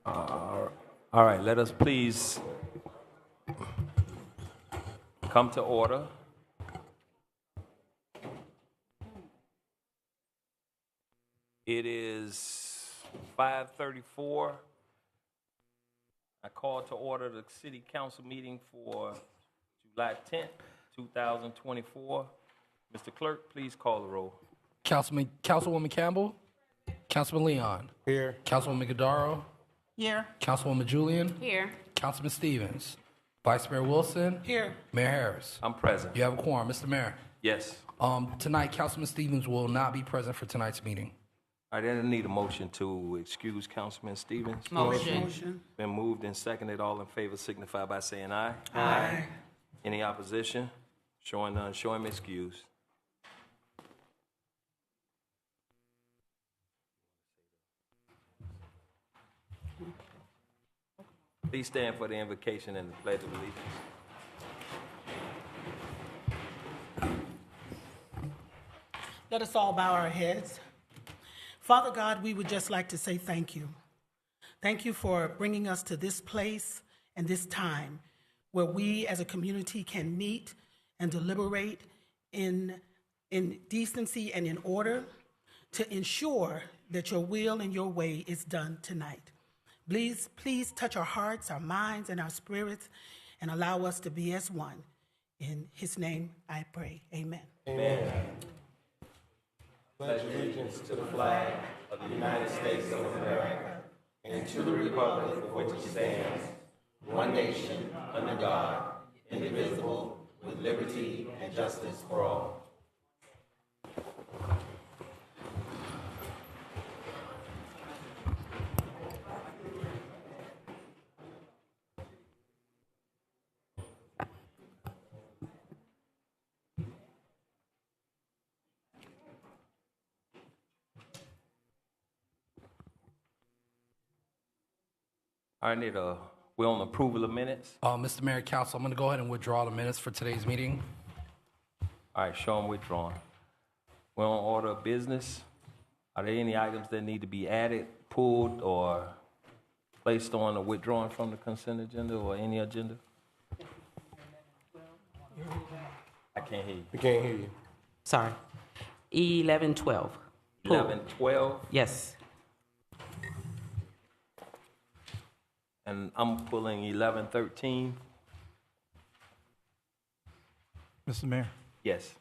All right, let us please come to order. It is 5:34. I call to order the City Council meeting for July 10th, 2024. Mr. Clerk, please call the roll. Councilwoman Campbell, Councilman Leon, Here. Councilwoman Godaro, Here. Councilwoman Julian, Here. Councilman Stevens, Vice Mayor Wilson, Here. Mayor Harris. I'm present. You have a quorum, Mr. Mayor. Yes. Tonight, Councilman Stevens will not be present for tonight's meeting. I didn't need a motion to excuse Councilman Stevens. Motion. Been moved and seconded. All in favor signify by saying aye. Aye. Any opposition? Showing none, show him excused. Please stand for the invocation and the pledge of allegiance. Let us all bow our heads. Father God, we would just like to say thank you. Thank you for bringing us to this place and this time where we as a community can meet and deliberate in decency and in order to ensure that your will and your way is done tonight. Please touch our hearts, our minds, and our spirits, and allow us to be as one. In his name I pray. Amen. Amen. Pledge allegiance to the flag of the United States of America and to the republic for which it stands, one nation, under God, indivisible, with liberty and justice for all. I need we're on approval of minutes. Mr. Mayor, Council, I'm going to go ahead and withdraw the minutes for today's meeting. All right, show them withdrawn. We're on order of business. Are there any items that need to be added, pulled, or placed on or withdrawn from the consent agenda or any agenda? I can't hear you. We can't hear you. Sorry. 11:12. 11:12, Yes. and I'm pulling 11:13. Mr. Mayor, Yes.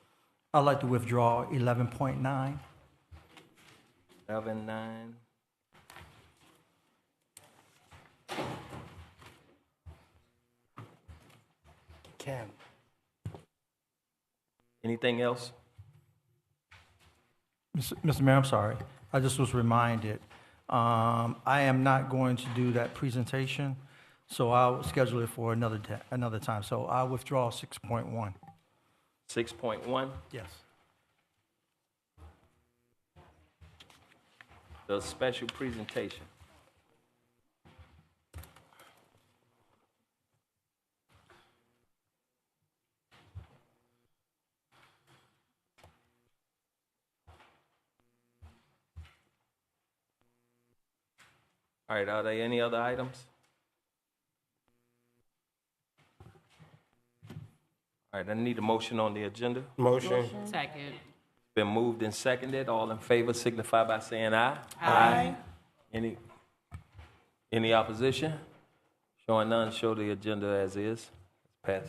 I'd like to withdraw 11.9. 11:9. Can. Anything else? Mr. Mayor, I'm sorry. I just was reminded, I am not going to do that presentation, so I'll schedule it for another time. So I'll withdraw 6.1. 6.1, Yes. the special presentation. All right, are there any other items? All right, I need a motion on the agenda. Motion. Second. Been moved and seconded. All in favor signify by saying aye. Aye. Any opposition? Showing none, show the agenda as is. Pass.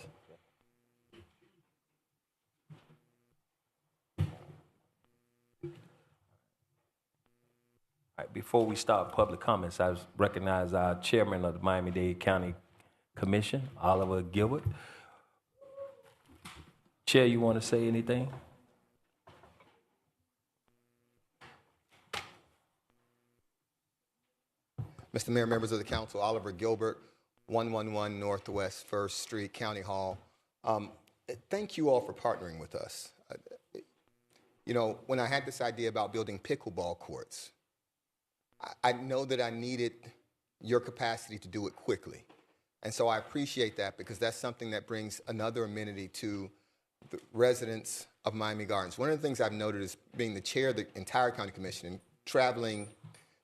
All right, before we start public comments, I recognize our chairman of the Miami-Dade County Commission, Oliver Gilbert. Chair, you want to say anything? Mr. Mayor, members of the council, Oliver Gilbert, 111 Northwest 1st Street, County Hall. Thank you all for partnering with us. You know, when I had this idea about building pickleball courts, I know that I needed your capacity to do it quickly. And so I appreciate that because that's something that brings another amenity to the residents of Miami Gardens. One of the things I've noted is being the chair of the entire county commission and traveling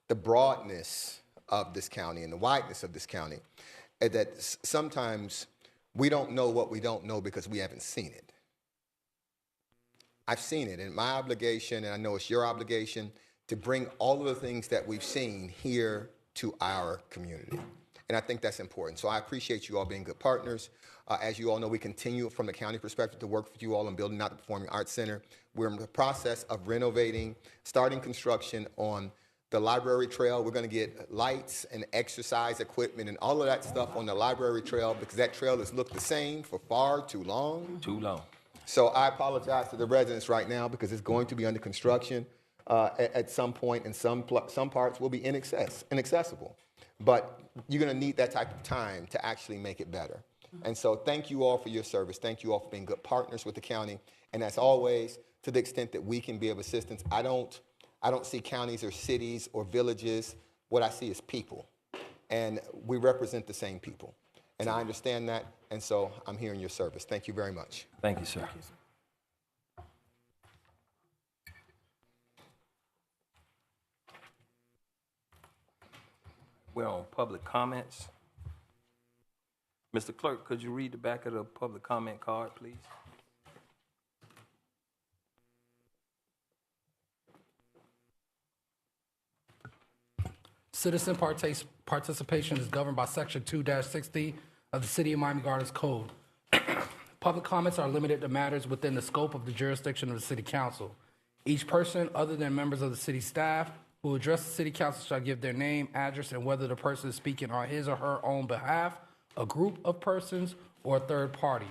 the broadness of this county and the wideness of this county, that sometimes we don't know what we don't know because we haven't seen it. I've seen it, and my obligation, and I know it's your obligation, to bring all of the things that we've seen here to our community. And I think that's important. So I appreciate you all being good partners. As you all know, we continue from the county perspective to work with you all on building out the Performing Arts Center. We're in the process of renovating, starting construction on the library trail. We're going to get lights and exercise equipment and all of that stuff on the library trail because that trail has looked the same for far too long. Too long. So I apologize to the residents right now because it's going to be under construction at some point, and some parts will be inaccessible. But you're going to need that type of time to actually make it better. And so thank you all for your service. Thank you all for being good partners with the county. And as always, to the extent that we can be of assistance, I don't see counties or cities or villages. What I see is people. And we represent the same people. And I understand that. And so I'm here in your service. Thank you very much. Thank you, sir. We're on public comments. Mr. Clerk, could you read the back of the public comment card, please? Citizen participation is governed by Section 2-60 of the City of Miami Gardens Code. Public comments are limited to matters within the scope of the jurisdiction of the City Council. Each person, other than members of the city staff, who address the City Council shall give their name, address, and whether the person is speaking on his or her own behalf, a group of persons, or a third party.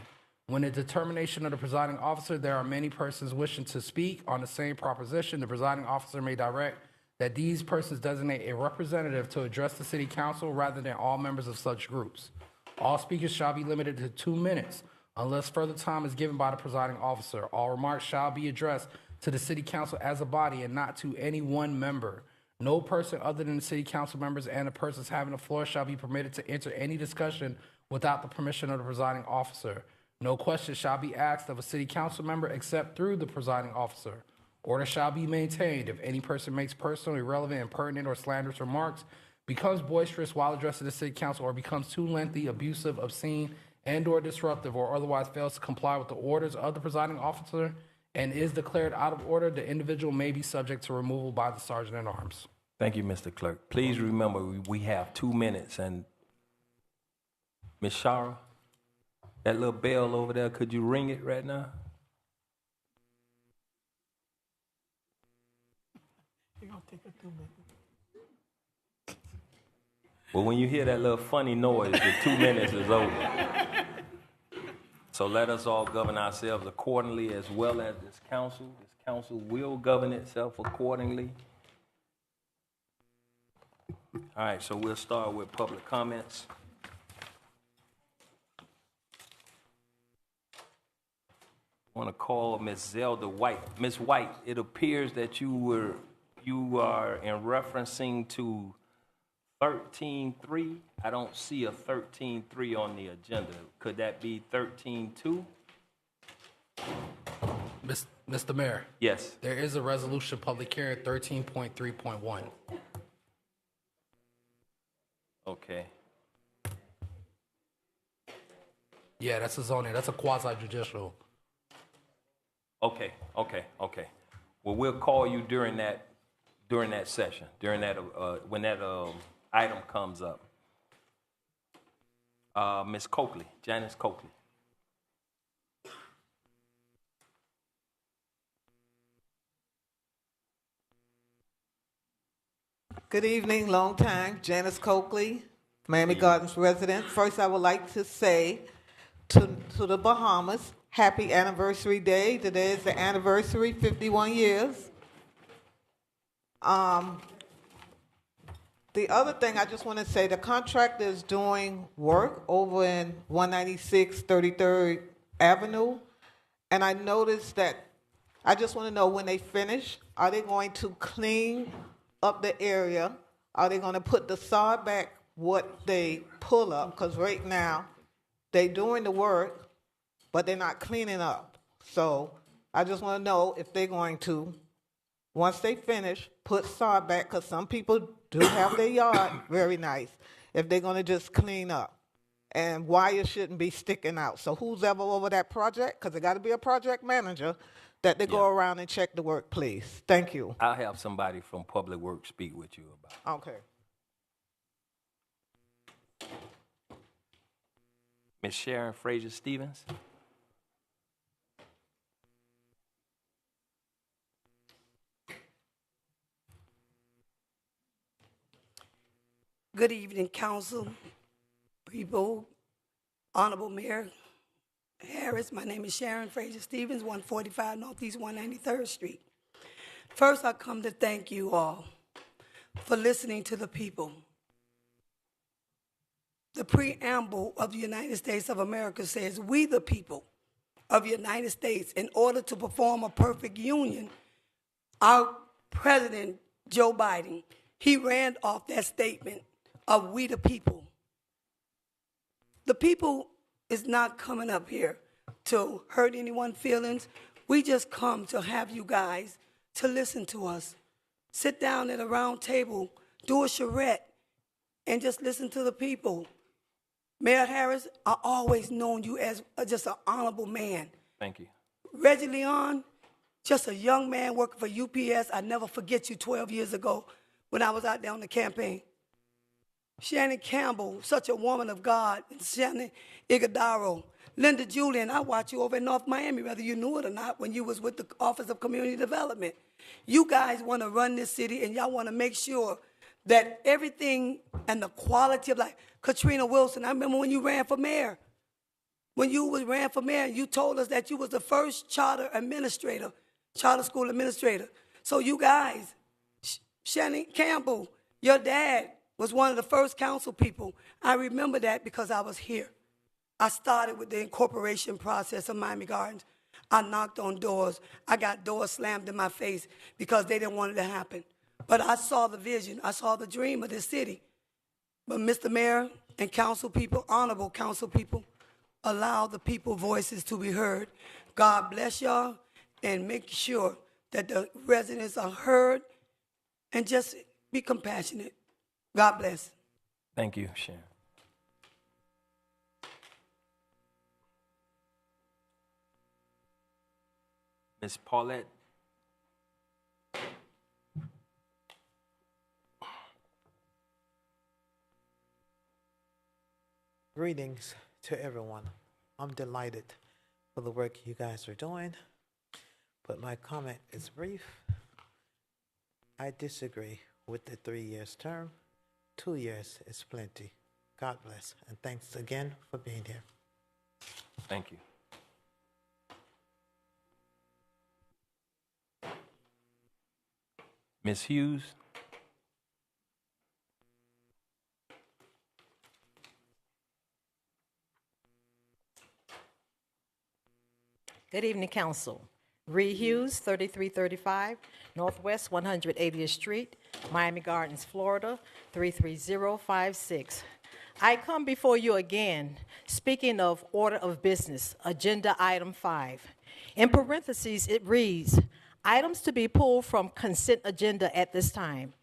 When a determination of the presiding officer, there are many persons wishing to speak on the same proposition, the presiding officer may direct that these persons designate a representative to address the City Council rather than all members of such groups. All speakers shall be limited to 2 minutes unless further time is given by the presiding officer. All remarks shall be addressed to the City Council as a body and not to any one member. No person other than the City Council members and the persons having the floor shall be permitted to enter any discussion without the permission of the presiding officer. No question shall be asked of a City Council member except through the presiding officer. Order shall be maintained if any person makes personal, irrelevant, impertinent, or slanderous remarks, becomes boisterous while addressing the City Council, or becomes too lengthy, abusive, obscene, and/or disruptive, or otherwise fails to comply with the orders of the presiding officer and is declared out of order, the individual may be subject to removal by the Sergeant at Arms. Thank you, Mr. Clerk. Please remember we have 2 minutes. And Ms. Shara, that little bell over there, could you ring it right now? You're going to take a 2 minutes. Well, when you hear that little funny noise, the 2 minutes is over. So let us all govern ourselves accordingly, as well as this council. This council will govern itself accordingly. All right, so we'll start with public comments. I want to call Ms. Zelda White. Ms. White, it appears that you are in referencing to 13.3. I don't see a 13.3 on the agenda. Could that be 13.2? Mr. Mayor, Yes. there is a resolution public hearing 13.3.1. Okay. Yeah, that's a zoning. That's a quasi-judicial. Okay. Well, we'll call you during that session, when that item comes up. Ms. Coakley, Janice Coakley. Good evening, long time. Janice Coakley, Miami Gardens resident. First, I would like to say to the Bahamas, happy anniversary day. Today is the anniversary, 51 years. The other thing I just want to say, the contractor is doing work over in 196 33rd Avenue, and I noticed that, I just want to know when they finish, are they going to clean up the area? Are they going to put the sod back what they pull up? Because right now, they're doing the work, but they're not cleaning up. So I just want to know if they're going to, once they finish, put sod back, because some people do have their yard very nice if they're going to just clean up. And wires shouldn't be sticking out. So who's ever over that project, because it got to be a project manager, that they go around and check the work, please. Thank you. I'll have somebody from Public Works speak with you about it. Okay. Ms. Sharon Frazier Stevens? Good evening, council, people, Honorable Mayor Harris. My name is Sharon Frazier Stevens, 145 Northeast 193rd Street. First, I come to thank you all for listening to the people. The preamble of the United States of America says, we the people of the United States, in order to perform a perfect union, our President, Joe Biden, he ran off that statement of we the people. The people is not coming up here to hurt anyone's feelings. We just come to have you guys to listen to us. Sit down at a round table, do a charrette, and just listen to the people. Mayor Harris, I always known you as just an honorable man. Thank you. Reggie Leon, just a young man working for UPS. I never forget you 12 years ago when I was out there on the campaign. Shannon Campbell, such a woman of God. Shannon Iguodaro. Linda Julian, I watched you over in North Miami, whether you knew it or not, when you was with the Office of Community Development. You guys want to run this city, and y'all want to make sure that everything and the quality of life. Katrina Wilson, I remember when you ran for mayor. When you ran for mayor, you told us that you was the first charter school administrator. So you guys, Shannon Campbell, your dad was one of the first council people. I remember that because I was here. I started with the incorporation process of Miami Gardens. I knocked on doors. I got doors slammed in my face because they didn't want it to happen. But I saw the vision. I saw the dream of this city. But Mr. Mayor and council people, honorable council people, allow the people voices to be heard. God bless y'all, and make sure that the residents are heard, and just be compassionate. God bless. Thank you, Sharon. Ms. Paulette? Greetings to everyone. I'm delighted for the work you guys are doing, but my comment is brief. I disagree with the 3 years term. 2 years is plenty. God bless, and thanks again for being here. Thank you. Ms. Hughes? Good evening, Council. Ree Hughes, 3335 Northwest 180th Street, Miami Gardens, Florida, 33056. I come before you again, speaking of order of business, agenda item 5. In parentheses, it reads, items to be pulled from consent agenda at this time.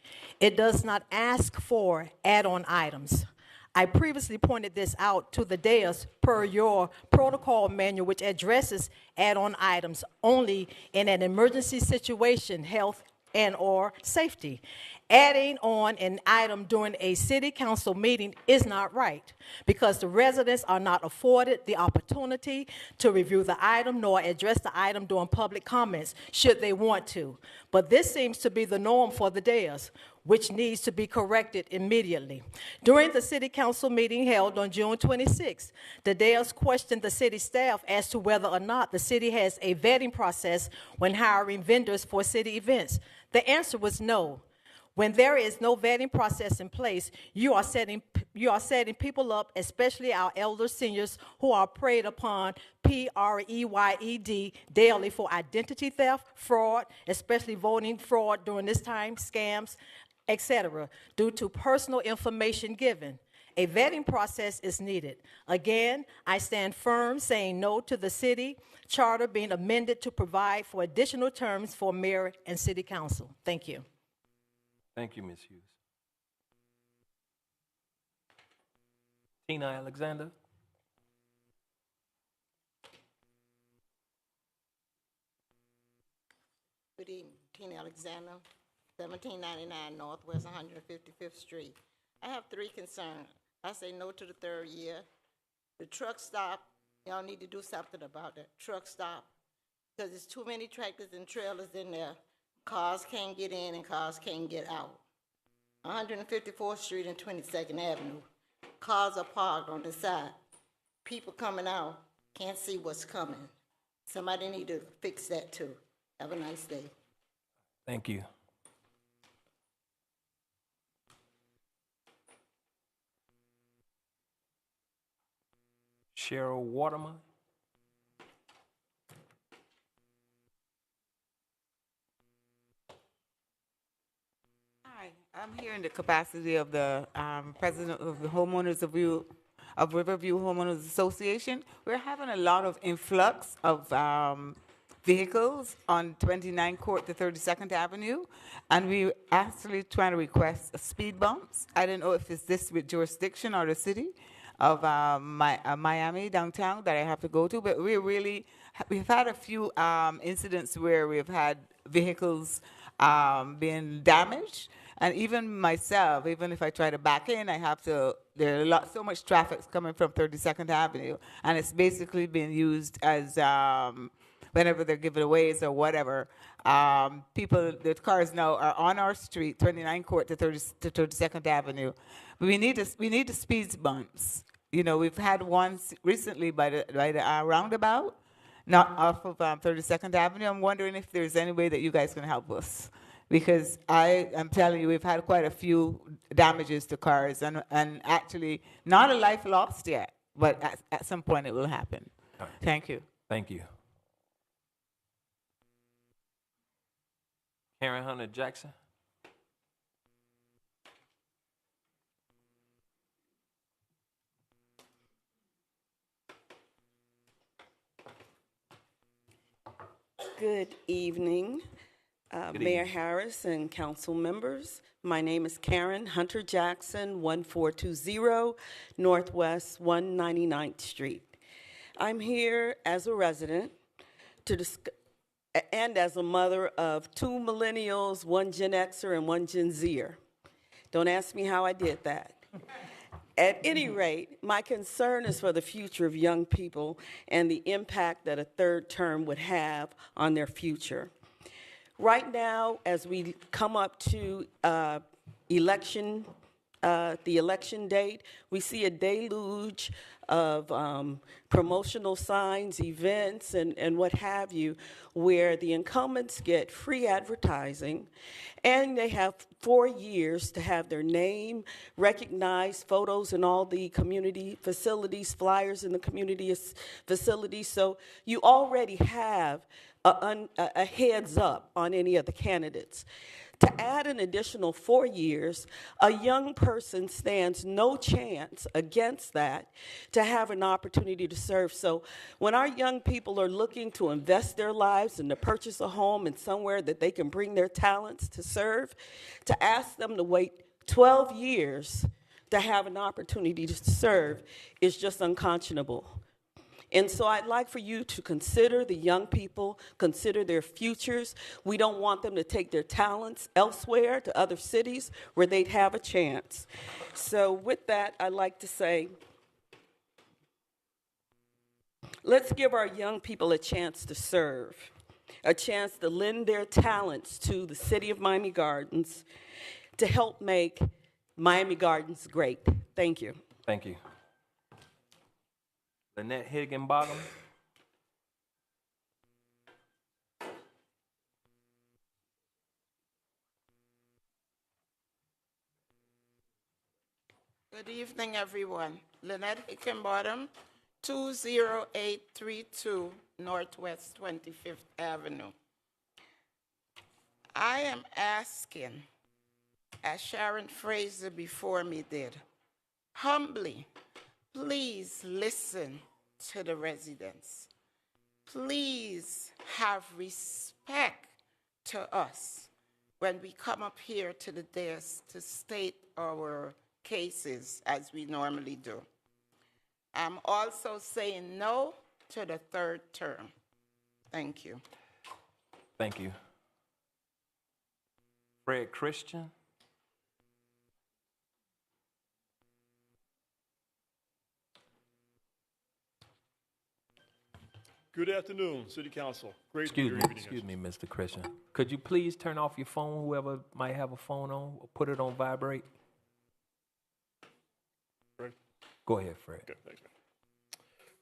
It does not ask for add-on items. I previously pointed this out to the dais per your protocol manual, which addresses add-on items only in an emergency situation, health and or safety. Adding on an item during a city council meeting is not right because the residents are not afforded the opportunity to review the item nor address the item during public comments should they want to. But this seems to be the norm for the dais, which needs to be corrected immediately. During the city council meeting held on June 26, the dais questioned the city staff as to whether or not the city has a vetting process when hiring vendors for city events. The answer was no. When there is no vetting process in place, you are setting people up, especially our elder seniors who are preyed upon, PREYED, daily for identity theft, fraud, especially voting fraud during this time, scams, etc., due to personal information given. A vetting process is needed. Again, I stand firm saying no to the city charter being amended to provide for additional terms for mayor and city council. Thank you. Thank you, Ms. Hughes. Tina Alexander. Good evening, Tina Alexander, 1799 Northwest 155th Street. I have three concerns. I say no to the third year. The truck stop, y'all need to do something about that truck stop because there's too many tractors and trailers in there. Cars can't get in and cars can't get out. 154th Street and 22nd Avenue. Cars are parked on the side. People coming out can't see what's coming. Somebody need to fix that too. Have a nice day. Thank you. Cheryl Waterman. Hi, I'm here in the capacity of the president of the of Riverview Homeowners Association. We're having a lot of influx of vehicles on 29 Court to 32nd Avenue, and we actually trying to request speed bumps. I don't know if it's this with jurisdiction or the city of Miami downtown that I have to go to, but we've had a few incidents where we've had vehicles being damaged. And even myself, even if I try to back in, I have to, so much traffic coming from 32nd Avenue, and it's basically being used as, whenever they're giveaways or whatever, the cars now are on our street, 29 Court to 32nd Avenue. We need the speed bumps. You know, we've had one recently by the roundabout, not off of 32nd Avenue. I'm wondering if there's any way that you guys can help us. Because I'm telling you, we've had quite a few damages to cars, and actually not a life lost yet, but at some point it will happen. Right. Thank you. Thank you. Karen Hunter Jackson. Good evening. Mayor Harris and council members. My name is Karen Hunter Jackson, 1420 Northwest 199th Street. I'm here as a resident and as a mother of 2 millennials, 1 Gen Xer and 1 Gen Zer. Don't ask me how I did that. At any rate, my concern is for the future of young people and the impact that a third term would have on their future. Right now, as we come up to the election date, we see a deluge of promotional signs, events, and what have you, where the incumbents get free advertising, and they have 4 years to have their name recognized, photos in all the community facilities, flyers in the community facilities. So you already have a heads up on any of the candidates. To add an additional 4 years, a young person stands no chance against that to have an opportunity to serve. So when our young people are looking to invest their lives and to purchase a home and somewhere that they can bring their talents to serve, to ask them to wait 12 years to have an opportunity to serve is just unconscionable. And so I'd like for you to consider the young people, consider their futures. We don't want them to take their talents elsewhere to other cities where they'd have a chance. So with that, I'd like to say, let's give our young people a chance to serve, a chance to lend their talents to the city of Miami Gardens to help make Miami Gardens great. Thank you. Thank you. Lynette Higginbottom. Good evening, everyone. Lynette Higginbottom, 20832 Northwest 25th Avenue. I am asking, as Sharon Fraser before me did, humbly, please listen to the residents. Please have respect to us when we come up here to the dais to state our cases as we normally do. I'm also saying no to the third term. Thank you. Thank you. Fred Christian. Good afternoon, City Council. Great to be here. Excuse me, Mr. Christian. Could you please turn off your phone, whoever might have a phone on, or put it on vibrate? Fred? Go ahead, Fred. Okay, thanks, man.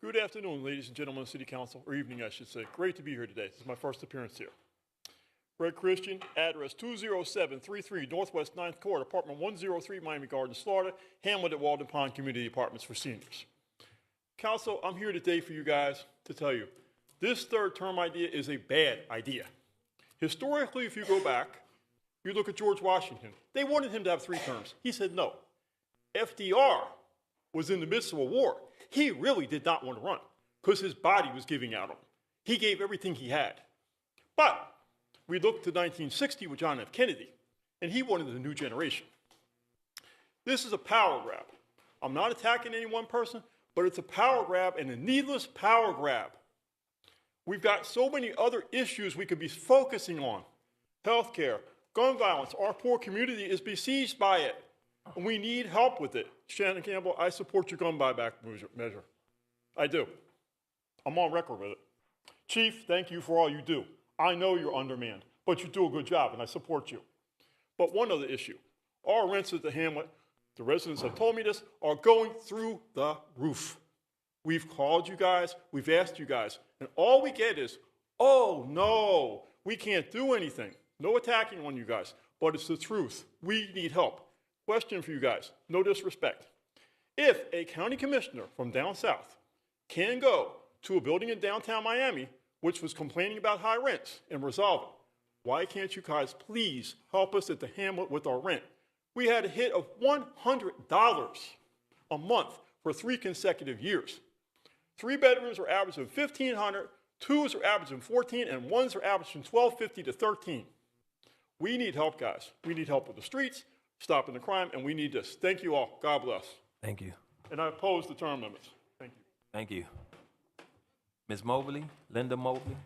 Good afternoon, ladies and gentlemen of City Council, or evening, I should say. Great to be here today. This is my first appearance here. Fred Christian, address 20733 Northwest 9th Court, apartment 103, Miami Gardens, Florida, hamlet at Walden Pond Community Apartments for seniors. Council, I'm here today for you guys to tell you, this third term idea is a bad idea. Historically, if you go back, you look at George Washington. They wanted him to have 3 terms. He said no. FDR was in the midst of a war. He really did not want to run because his body was giving out on him. He gave everything he had. But we look to 1960 with John F. Kennedy, and he wanted a new generation. This is a power grab. I'm not attacking any one person, but it's a power grab and a needless power grab. We've got so many other issues we could be focusing on. Healthcare, gun violence, our poor community is besieged by it, and we need help with it. Shannon Campbell, I support your gun buyback measure. I do. I'm on record with it. Chief, thank you for all you do. I know you're undermanned, but you do a good job, and I support you. But one other issue, our rents at the hamlet, the residents have told me this, are going through the roof. We've called you guys, we've asked you guys, and all we get is, oh no, we can't do anything. No attacking on you guys, but it's the truth. We need help. Question for you guys, no disrespect. If a county commissioner from down south can go to a building in downtown Miami, which was complaining about high rents, and resolve it, why can't you guys please help us at the hamlet with our rent? We had a hit of $100 a month for 3 consecutive years. 3 bedrooms are averaging $1,500, 2s are averaging $14, and 1s are averaging $1,250 to $13. We need help, guys. We need help with the streets, stopping the crime, and we need this. Thank you all. God bless. Thank you. And I oppose the term limits. Thank you. Thank you. Ms. Mobley, Linda Mobley.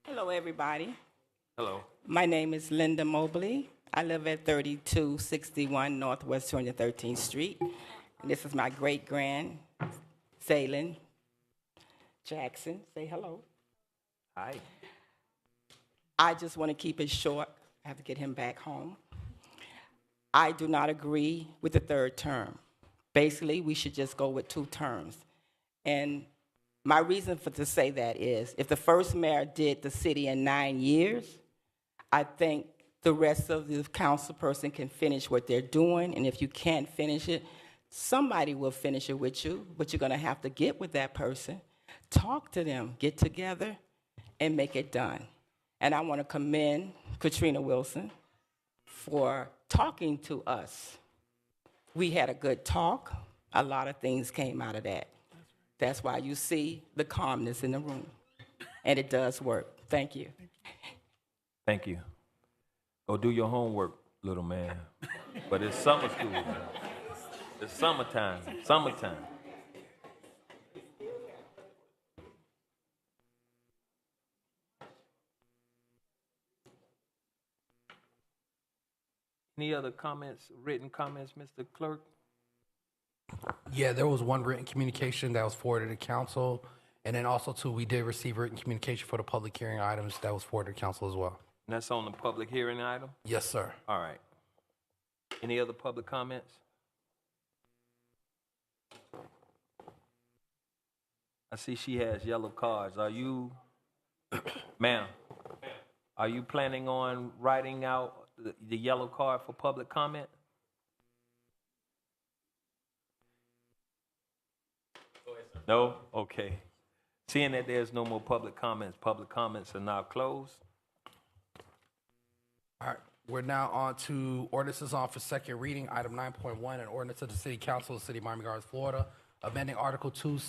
Hello, everybody. Hello. My name is Linda Mobley. I live at 3261 Northwest 213th Street. And this is my great-grand, Zaylin Jackson. Say hello. Hi. I just want to keep it short. I have to get him back home. I do not agree with the third term. Basically, we should just go with 2 terms. And my reason for to say that is, if the first mayor did the city in 9 years, I think the rest of the council person can finish what they're doing. And if you can't finish it, somebody will finish it with you, but you're going to have to get with that person, talk to them, get together, and make it done. And I want to commend Katrina Wilson for talking to us. We had a good talk. A lot of things came out of that. That's why you see the calmness in the room. And it does work. Thank you. Thank you. Go do your homework, little man. But it's summer school now. It's summertime. Summertime. Any other comments, written comments, Mr. Clerk? Yeah, there was one written communication that was forwarded to council, and then also too, we did receive written communication for the public hearing items that was forwarded to council as well. And that's on the public hearing item? Yes, sir. All right. Any other public comments? I see she has yellow cards. Are you, ma'am, are you planning on writing out the yellow card for public comment? No? Okay. Seeing that there's no more public comments are now closed. All right, we're now on to ordinances on for second reading. Item 9.1, an ordinance of the City Council of the City of Miami Gardens, Florida, amending Article 2,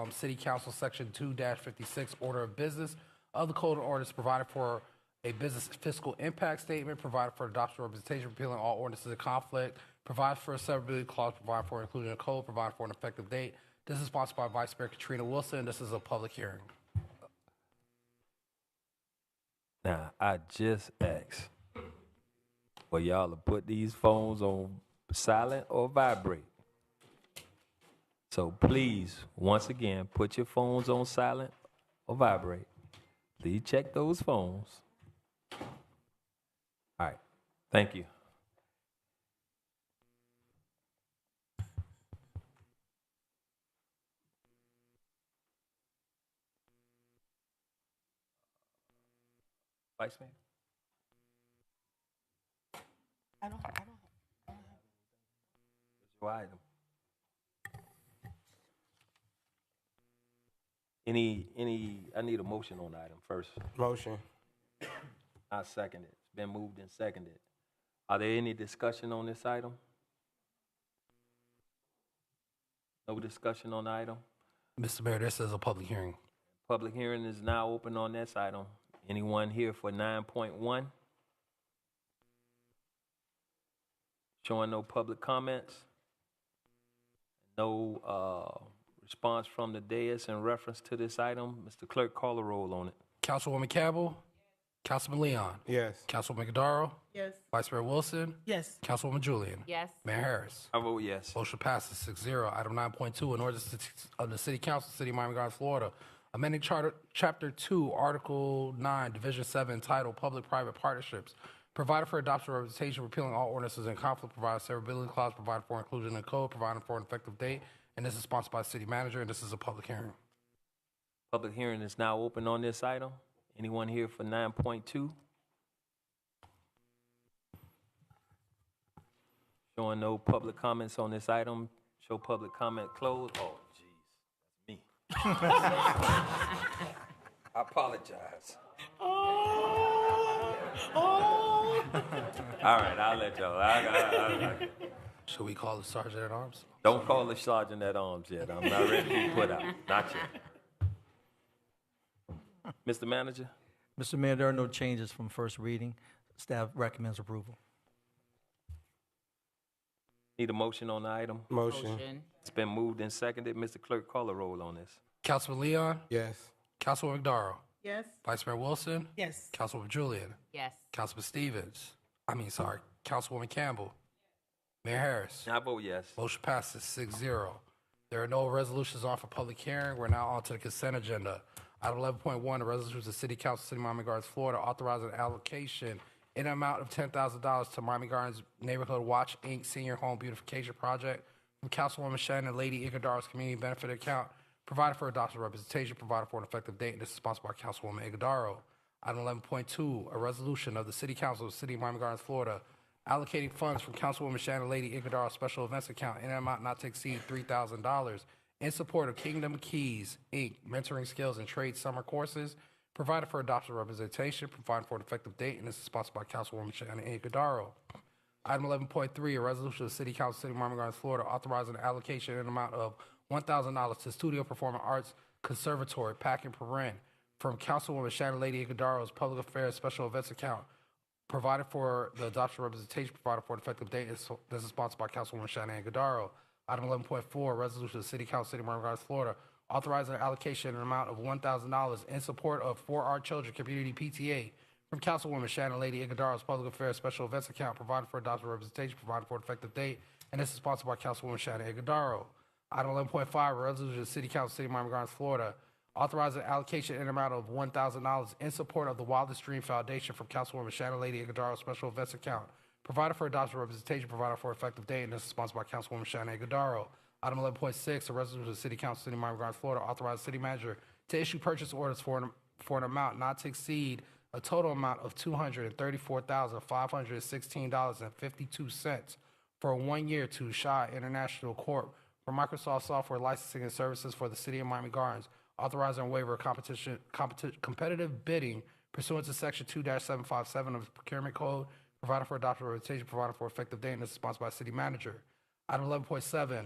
City Council Section 2-56, Order of Business of the Code of Ordinance, provided for a business fiscal impact statement, provide for adoption or representation, repealing all ordinances in conflict, provide for a severability clause, provide for inclusion in code, provide for an effective date. This is sponsored by Vice Mayor Katrina Wilson. This is a public hearing. Now, I just asked for y'all to put these phones on silent or vibrate. So please, once again, put your phones on silent or vibrate. Please check those phones. All right, thank you. Vice Mayor? I don't. Your item. I need a motion on the item first. Motion. I second it. It's been moved and seconded. Are there any discussion on this item? No discussion on the item? Mr. Mayor, this is a public hearing. Public hearing is now open on this item. Anyone here for 9.1? Showing no public comments. No response from the dais in reference to this item. Mr. Clerk, call a roll on it. Councilwoman Campbell? Councilman Leon? Yes. Councilwoman Godaro? Yes. Vice Mayor Wilson? Yes. Councilwoman Julian? Yes. Mayor Harris? I vote yes. Motion passes 6-0. Item 9.2, an ordinance of the City Council, City of Miami Gardens, Florida, amending Chapter 2, Article 9, Division 7, titled Public-Private Partnerships, provided for adoption or representation, repealing all ordinances in conflict, provided severability clause, provided for inclusion in code, providing for an effective date, and this is sponsored by the City Manager, and this is a public hearing. Public hearing is now open on this item. Anyone here for 9.2? Showing no public comments on this item. Show public comment closed. Oh, jeez, that's me. I apologize. All right, I'll let y'all. Should we call the Sergeant at Arms? Don't call the Sergeant at Arms yet. I'm not ready to be put out. Not yet. Mr. Manager? Mr. Mayor, there are no changes from first reading. Staff recommends approval. Need a motion on the item? Motion. It's been moved and seconded. Mr. Clerk, call a roll on this. Councilman Leon? Yes. Councilwoman Godaro? Yes. Vice Mayor Wilson? Yes. Councilwoman Julian? Yes. Councilman Stevens? Councilwoman Campbell? Mayor Harris? I vote yes. Motion passes 6-0. There are no resolutions on for public hearing. We're now on to the consent agenda. Item 11.1, the resolution of the City Council, City of Miami Gardens, Florida, authorizing allocation in an amount of $10,000 to Miami Gardens Neighborhood Watch, Inc. Senior Home Beautification Project from Councilwoman Shannon Lady Iguodara's Community Benefit Account, provided for adoption representation, provided for an effective date, and this is sponsored by Councilwoman Iguodaro. Item 11.2, a resolution of the City Council of the City of Miami Gardens, Florida, allocating funds from Councilwoman Shannon Lady Iguodara's Special Events Account in an amount not to exceed $3,000 in support of Kingdom Keys, Inc., Mentoring Skills and Trade Summer Courses, provided for adoption representation, provided for an effective date, and this is sponsored by Councilwoman Shannon Iguodaro. Item 11.3, a resolution of the City Council, City of Miami Gardens, Florida, authorizing an allocation in an amount of $1,000 to Studio Performing Arts Conservatory, Pack and Perrin, from Councilwoman Shannon Lady Iguodara's Public Affairs Special Events Account, provided for the adoption representation, provided for an effective date, and this is sponsored by Councilwoman Shannon Iguodaro. Item 11.4, a resolution of the City Council, City of Miami Gardens, Florida, authorizing an allocation in an amount of $1,000 in support of For Our Children Community PTA from Councilwoman Shannon Lady Iguodara's Public Affairs Special Events Account, provided for adoption representation, provided for an effective date, and this is sponsored by Councilwoman Shannon Iguodaro. Item 11.5, a resolution of the City Council, City of Miami Gardens, Florida, authorizing an allocation in an amount of $1,000 in support of the Wildest Dream Foundation from Councilwoman Shannon Lady Iguodara's Special Events Account, provided for adoption representation, provided for an effective date, and this is sponsored by Councilwoman Shannon Iguodaro. Item 11.6, a resolution of the City Council, City of Miami Gardens, Florida, authorizing the City Manager to issue purchase orders for an amount not to exceed a total amount of $234,516.52 for 1 year to Shaw International Corp. for Microsoft Software licensing and services for the City of Miami Gardens, authorizing a waiver of competitive bidding pursuant to Section 2-757 of the Procurement Code, providing for adoption representation, providing for effective date, and this is sponsored by the City Manager. Item 11.7,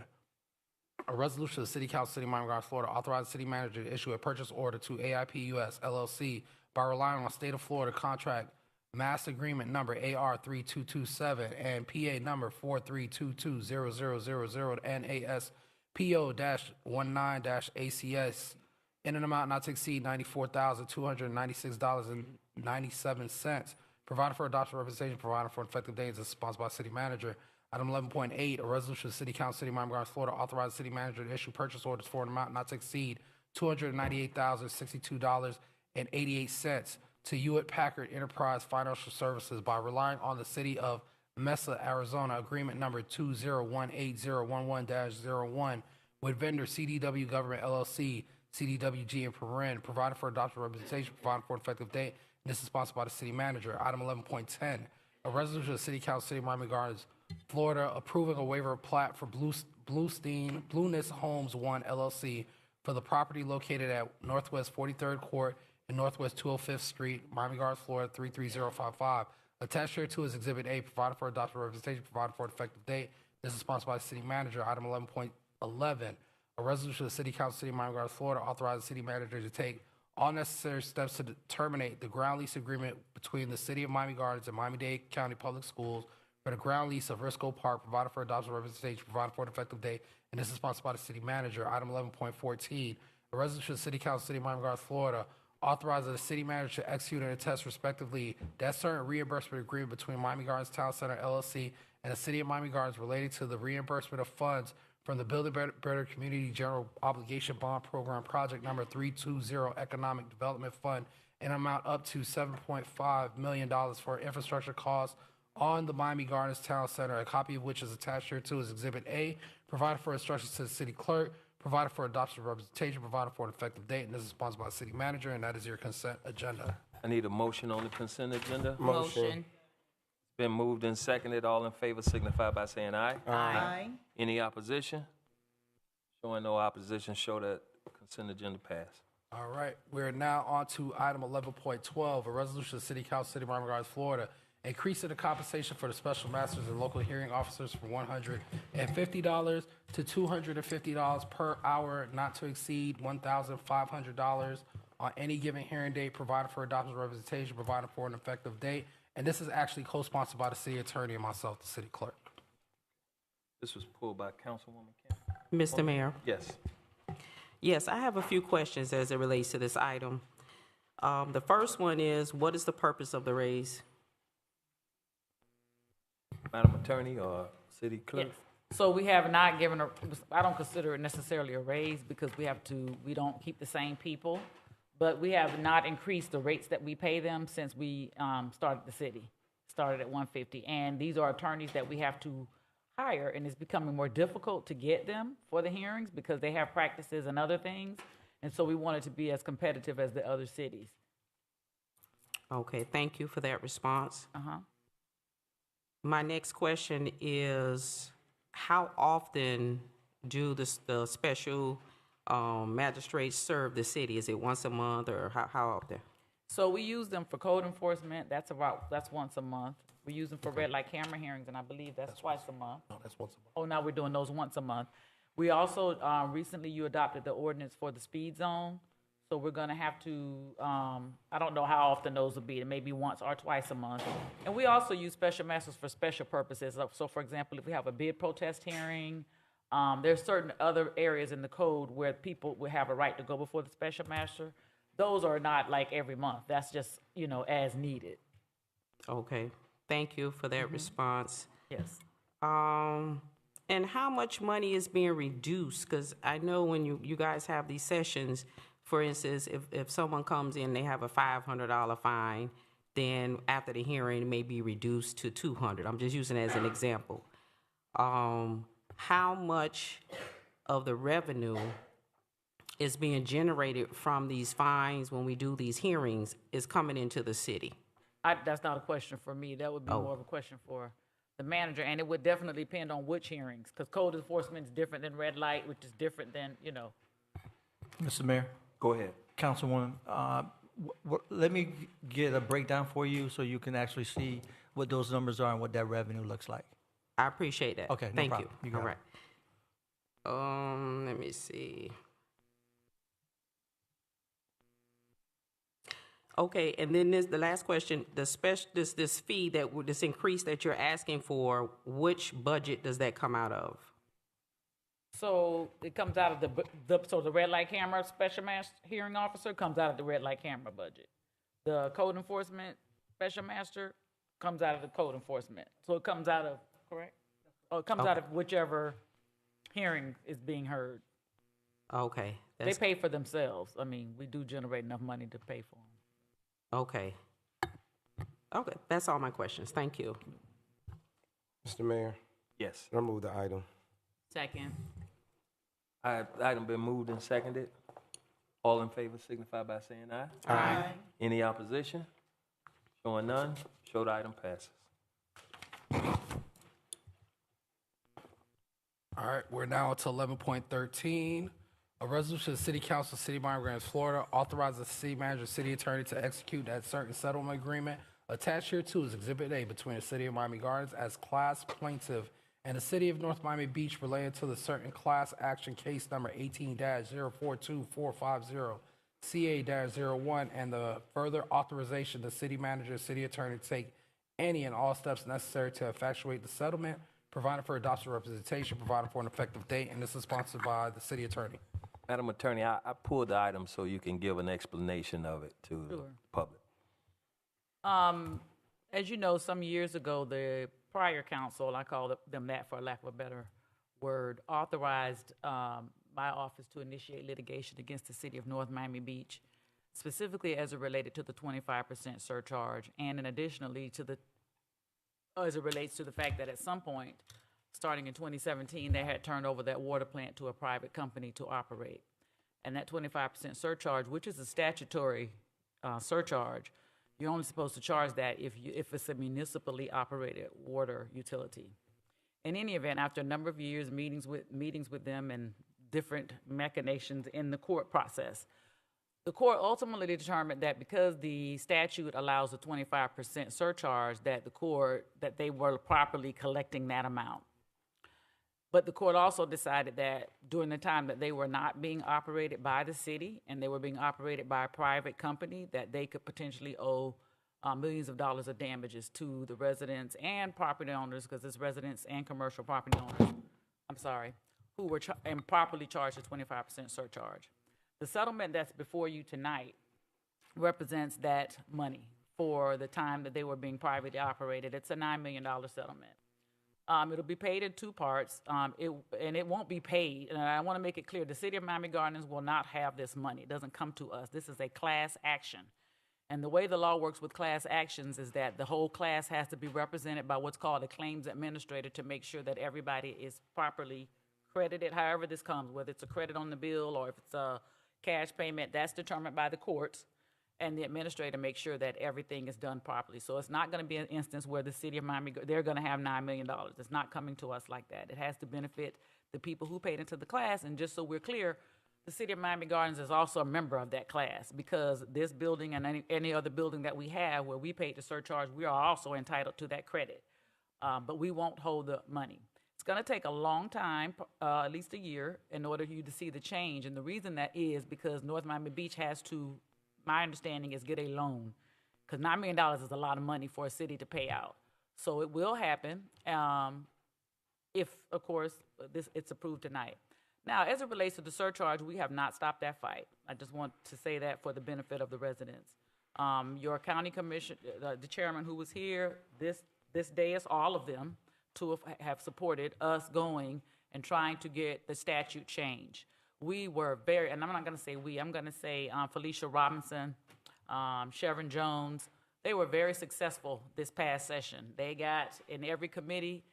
a resolution of the City Council, City of Miami Gardens, Florida, authorizing the City Manager to issue a purchase order to AIP US LLC by relying on State of Florida contract mass agreement number AR3227 and PA number 43220000 NAS PO-19-ACS in an amount not to exceed $94,296.97. Provided for adoption representation, provided for effective dates, as sponsored by City Manager. Item 11.8, a resolution of the City Council, City of Miami Gardens, Florida, authorizing the City Manager to issue purchase orders for an amount not to exceed $298,062.88 to Hewitt Packard Enterprise Financial Services by relying on the City of Mesa, Arizona, agreement number 201811-01 with vendor CDW Government LLC, CDWG in paren, provided for adoption representation, provided for an effective date. And this is sponsored by the City Manager. Item 11.10, a resolution of the City Council, City of Miami Gardens, Florida, approving a waiver of plat for Blueness Homes 1 LLC for the property located at Northwest 43rd Court and Northwest 205th Street, Miami Gardens, Florida 33055. Attached here to is Exhibit A, provided for adoption representation, provided for an effective date. This is sponsored by the City Manager. Item 11.11, a resolution of the City Council, City of Miami Gardens, Florida, authorizing the City Manager to take all necessary steps to terminate the ground lease agreement between the City of Miami Gardens and Miami-Dade County Public Schools for the ground lease of Risco Park, provided for adoption representation, provided for an effective date, and this is sponsored by the City Manager. Item 11.14, a resolution of the City Council, City of Miami Gardens, Florida, authorizing the City Manager to execute and attest respectively that certain reimbursement agreement between Miami Gardens Town Center LLC and the City of Miami Gardens relating to the reimbursement of funds from the Building Better Community General Obligation Bond Program, project number 320 Economic Development Fund, an amount up to $7.5 million for infrastructure costs on the Miami Gardens Town Center, a copy of which is attached here to is Exhibit A, provided for instructions to the City Clerk, provided for adoption representation, provided for an effective date, and this is sponsored by the City Manager, and that is your consent agenda. I need a motion on the consent agenda. Motion. It's been moved and seconded. All in favor signify by saying aye. Aye. Any opposition? Showing no opposition, show that consent agenda passed. All right, we're now on to item 11.12, a resolution of the City Council, City of Miami Gardens, Florida, increasing the compensation for the special masters and local hearing officers from $150 to $250 per hour, not to exceed $1,500 on any given hearing date, provided for adoption representation, provided for an effective date. And this is actually co-sponsored by the city attorney and myself, the city clerk. This was pulled by Councilwoman Kim. Mr. Mayor. Yes. Yes, I have a few questions as it relates to this item. The first one is, what is the purpose of the raise? Madam Attorney or City Clerk? Yes. So we have not given I don't consider it necessarily a raise because we don't keep the same people, but we have not increased the rates that we pay them since we started the city. Started at $150, and these are attorneys that we have to hire, and it's becoming more difficult to get them for the hearings because they have practices and other things, and so we wanted to be as competitive as the other cities. Okay, thank you for that response. Uh-huh. My next question is, how often do the special magistrates serve the city? Is it once a month, or how often? So we use them for code enforcement. That's once a month. We use them for red light camera hearings, and I believe that's twice a month. No, that's once a month. Oh, now we're doing those once a month. We also, recently you adopted the ordinance for the speed zone. So we're gonna have to, I don't know how often those will be, maybe once or twice a month. And we also use special masters for special purposes. So for example, if we have a bid protest hearing, there's certain other areas in the code where people will have a right to go before the special master. Those are not like every month. That's just, as needed. Okay, thank you for that response. Yes. And how much money is being reduced? Because I know when you guys have these sessions, for instance, if someone comes in, they have a $500 fine, then after the hearing, it may be reduced to $200. I'm just using it as an example. How much of the revenue is being generated from these fines when we do these hearings is coming into the city? That's not a question for me. That would be more of a question for the manager, and it would definitely depend on which hearings, because code enforcement is different than red light, which is different than, Mr. Mayor? Go ahead. Councilwoman, let me get a breakdown for you so you can actually see what those numbers are and what that revenue looks like. I appreciate that. Okay, no Thank problem. you. You got All it. right. Let me see. Okay, and then the last question, this fee this increase that you're asking for, which budget does that come out of? So it comes out of the red light camera special master hearing officer comes out of the red light camera budget. The code enforcement special master comes out of the code enforcement. So it comes out of, correct? Oh, it comes out of whichever hearing is being heard. Okay. They pay for themselves. I mean, we do generate enough money to pay for them. Okay. Okay, that's all my questions. Thank you. Mr. Mayor, Yes. I move the item. Second. Item been moved and seconded. All in favor signify by saying aye. Aye. Any opposition? Showing none, show the item passes. All right, we're now to 11.13. A resolution of the City Council, City of Miami Gardens, Florida, authorizes the city manager, city attorney to execute that certain settlement agreement attached here to is Exhibit A between the City of Miami Gardens as class plaintiff and the City of North Miami Beach related to the certain class action case number 18-042450 CA-01 and the further authorization the city manager, city attorney to take any and all steps necessary to effectuate the settlement, providing for adoption representation, providing for an effective date, and this is sponsored by the city attorney. Madam Attorney, I pulled the item so you can give an explanation of it to the public. As you know, some years ago, the prior council, I call them that for lack of a better word, authorized my office to initiate litigation against the city of North Miami Beach, specifically as it related to the 25% surcharge, and in additionally to as it relates to the fact that at some point, starting in 2017, they had turned over that water plant to a private company to operate. And that 25% surcharge, which is a statutory surcharge, you're only supposed to charge that if it's a municipally operated water utility. In any event, after a number of years, meetings with them and different machinations in the court process, the court ultimately determined that because the statute allows a 25% surcharge, that they were properly collecting that amount. But the court also decided that during the time that they were not being operated by the city and they were being operated by a private company, that they could potentially owe millions of dollars of damages to the residents and property owners, because it's residents and commercial property owners, who were improperly charged a 25% surcharge. The settlement that's before you tonight represents that money for the time that they were being privately operated. It's a $9 million settlement. It'll be paid in two parts, and it won't be paid. And I want to make it clear, the City of Miami Gardens will not have this money. It doesn't come to us. This is a class action. And the way the law works with class actions is that the whole class has to be represented by what's called a claims administrator to make sure that everybody is properly credited, however this comes, whether it's a credit on the bill or if it's a cash payment, that's determined by the courts. And the administrator makes sure that everything is done properly. So it's not going to be an instance where the City of Miami, they're going to have $9 million. It's not coming to us like that. It has to benefit the people who paid into the class. And just so we're clear, the City of Miami Gardens is also a member of that class, because this building and any other building that we have where we paid the surcharge, we are also entitled to that credit. But we won't hold the money. It's going to take a long time, at least a year, in order for you to see the change. And the reason that is because North Miami Beach has to, my understanding is, get a loan, because $9 million is a lot of money for a city to pay out. So it will happen if, of course, it's approved tonight. Now, as it relates to the surcharge, we have not stopped that fight. I just want to say that for the benefit of the residents. Your county commission, the chairman who was here, this day is all of them to have supported us going and trying to get the statute changed. We were very, and I'm not going to say we, I'm going to say Felicia Robinson, Chevron Jones, they were very successful this past session. They got, in every committee,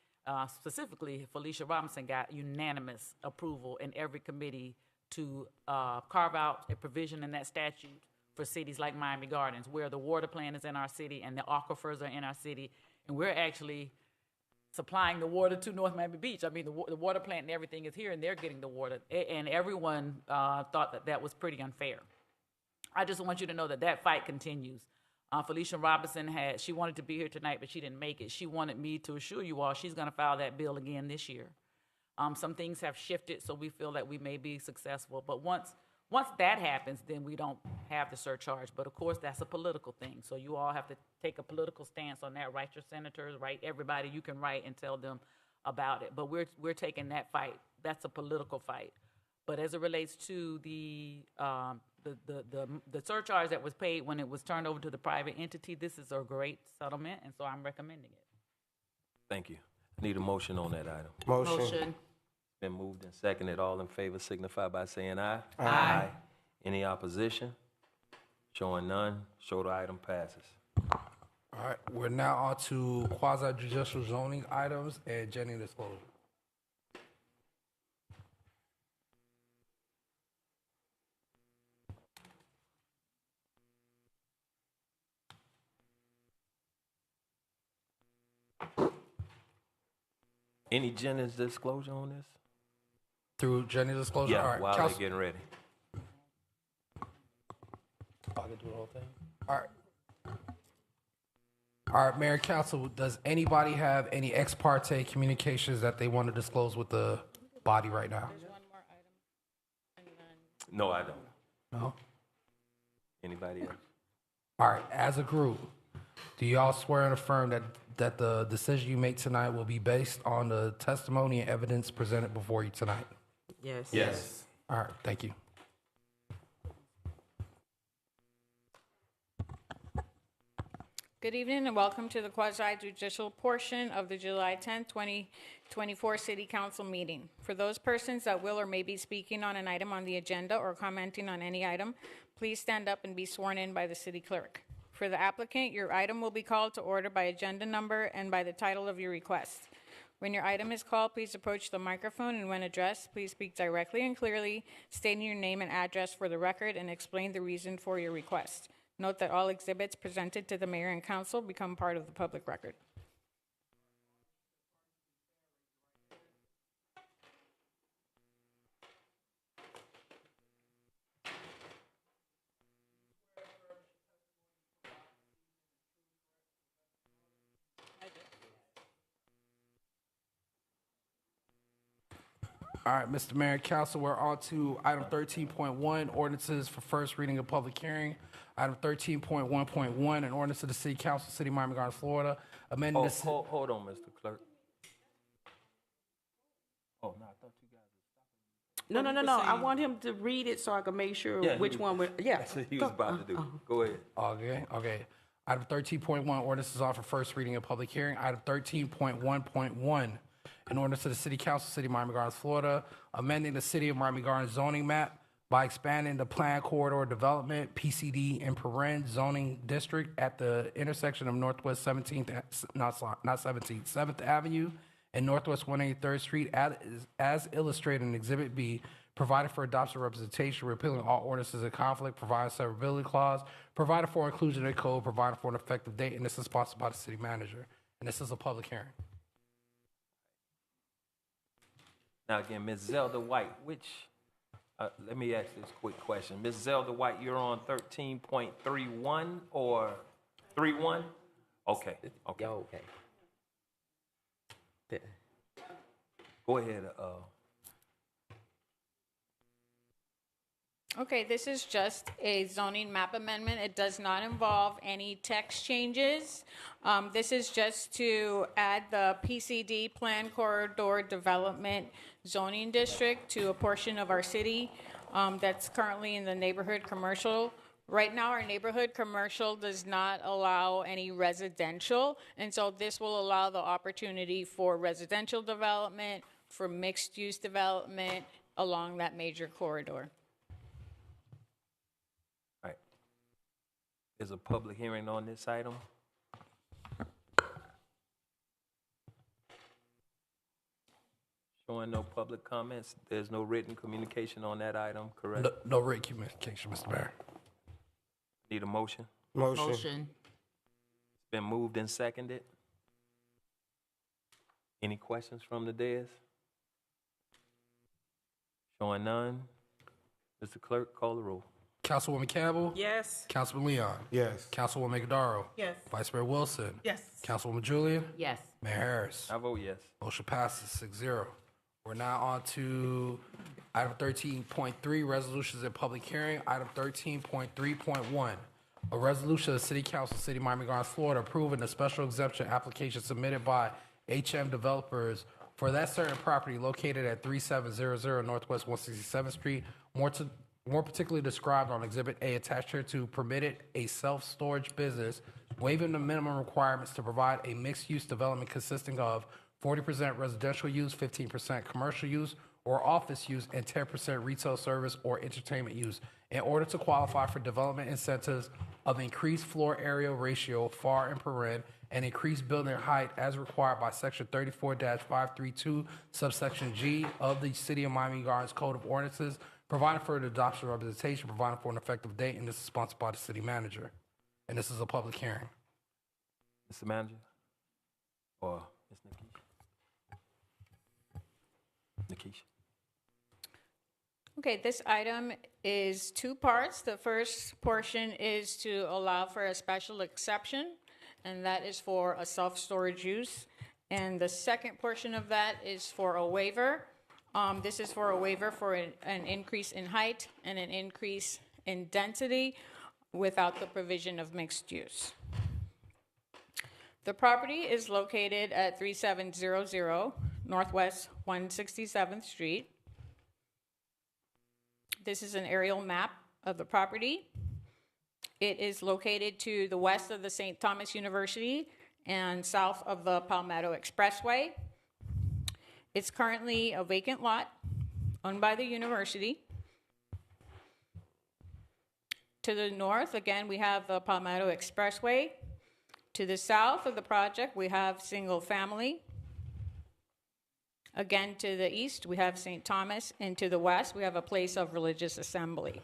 specifically Felicia Robinson got unanimous approval in every committee to carve out a provision in that statute for cities like Miami Gardens, where the water plant is in our city and the aquifers are in our city, and we're actually supplying the water to North Miami Beach. I mean, the water plant and everything is here, and they're getting the water. And everyone thought that was pretty unfair. I just want you to know that that fight continues. Felicia Robinson she wanted to be here tonight, but she didn't make it. She wanted me to assure you all she's going to file that bill again this year. Some things have shifted, so we feel that we may be successful. But once Once that happens, then we don't have the surcharge. But of course, that's a political thing. So you all have to take a political stance on that. Write your senators, write everybody you can write and tell them about it. But we're taking that fight. That's a political fight. But as it relates to the surcharge that was paid when it was turned over to the private entity, this is a great settlement, and so I'm recommending it. Thank you. Need a motion on that item. Motion. Been moved and seconded. All in favor signify by saying aye. Aye. Any opposition? Showing none, show the item passes. All right, we're now on to quasi-judicial zoning items and Jenny disclosure. Any Jennings disclosure on this? Through Jenny's disclosure? Yeah, All right, while they're getting ready. I can do the whole thing? All right. All right, Mayor and Council, does anybody have any ex parte communications that they want to disclose with the body right now? No, I don't. No? Anybody else? All right, as a group, do y'all swear and affirm that the decision you make tonight will be based on the testimony and evidence presented before you tonight? Yes. Yes. All right, thank you. Good evening and welcome to the quasi-judicial portion of the July 10, 2024 City Council meeting. For those persons that will or may be speaking on an item on the agenda or commenting on any item, please stand up and be sworn in by the city clerk. For the applicant, your item will be called to order by agenda number and by the title of your request. When your item is called, please approach the microphone, and when addressed, please speak directly and clearly, stating your name and address for the record and explain the reason for your request. Note that all exhibits presented to the mayor and council become part of the public record. All right, Mr. Mayor and Council, we're on to item 13.1, ordinances for first reading of public hearing. Item 13.1.1, an ordinance of the City Council, City of Miami Gardens, Florida, amending the... Hold on, Mr. Clerk. Oh, no, I thought you guys... No. I want him to read it so I can make sure which one we're... Yeah. That's what he was about to do. Go ahead. Okay. Item 13.1, ordinance is on for first reading of public hearing. Item 13.1.1, an ordinance of the City Council, City of Miami Gardens, Florida, amending the City of Miami Gardens zoning map by expanding the planned corridor development, PCD, and Paren zoning district at the intersection of Northwest 7th Avenue and Northwest 183rd Street as illustrated in Exhibit B, provided for adoption representation, repealing all ordinances in conflict, providing severability clause, provided for inclusion in the code, provided for an effective date, and this is sponsored by the city manager. And this is a public hearing. Now again, Ms. Zelda White, let me ask this quick question. Ms. Zelda White, you're on 13.31 or 3.1? Okay. Okay. Go ahead. Okay, this is just a zoning map amendment. It does not involve any text changes. This is just to add the PCD, Plan Corridor Development Zoning District, to a portion of our city that's currently in the neighborhood commercial. Right now, our neighborhood commercial does not allow any residential, and so this will allow the opportunity for residential development, for mixed-use development along that major corridor. There's a public hearing on this item. Showing no public comments. There's no written communication on that item, correct? No written communication, Mr. Mayor. Need a motion? Motion. It's been moved and seconded. Any questions from the dais? Showing none. Mr. Clerk, call the roll. Councilwoman Campbell? Yes. Councilman Leon? Yes. Councilwoman Godaro? Yes. Vice Mayor Wilson? Yes. Councilwoman Julian? Yes. Mayor Harris? I vote yes. Motion passes 6-0. We're now on to item 13.3, resolutions in public hearing. Item 13.3.1, a resolution of the City Council, City of Miami Gardens, Florida, approving the special exemption application submitted by HM Developers for that certain property located at 3700 Northwest 167th Street, more particularly described on Exhibit A attached here to permitted a self-storage business, waiving the minimum requirements to provide a mixed-use development consisting of 40% residential use, 15% commercial use or office use, and 10% retail service or entertainment use in order to qualify for development incentives of increased floor area ratio, FAR and paren, and increased building height as required by Section 34-532, subsection G of the City of Miami Gardens Code of Ordinances, providing for the adoption of representation, providing for an effective date, and this is sponsored by the city manager. And this is a public hearing. Mr. Manager? Or Ms. Nikisha? Okay, this item is two parts. The first portion is to allow for a special exception, and that is for a self-storage use. And the second portion of that is for a waiver. This is for a waiver for an increase in height and an increase in density without the provision of mixed use. The property is located at 3700 Northwest 167th Street. This is an aerial map of the property. It is located to the west of the St. Thomas University and south of the Palmetto Expressway. It's currently a vacant lot owned by the university. To the north, again, we have the Palmetto Expressway. To the south of the project, we have single family. Again, to the east, we have St. Thomas, and to the west, we have a place of religious assembly.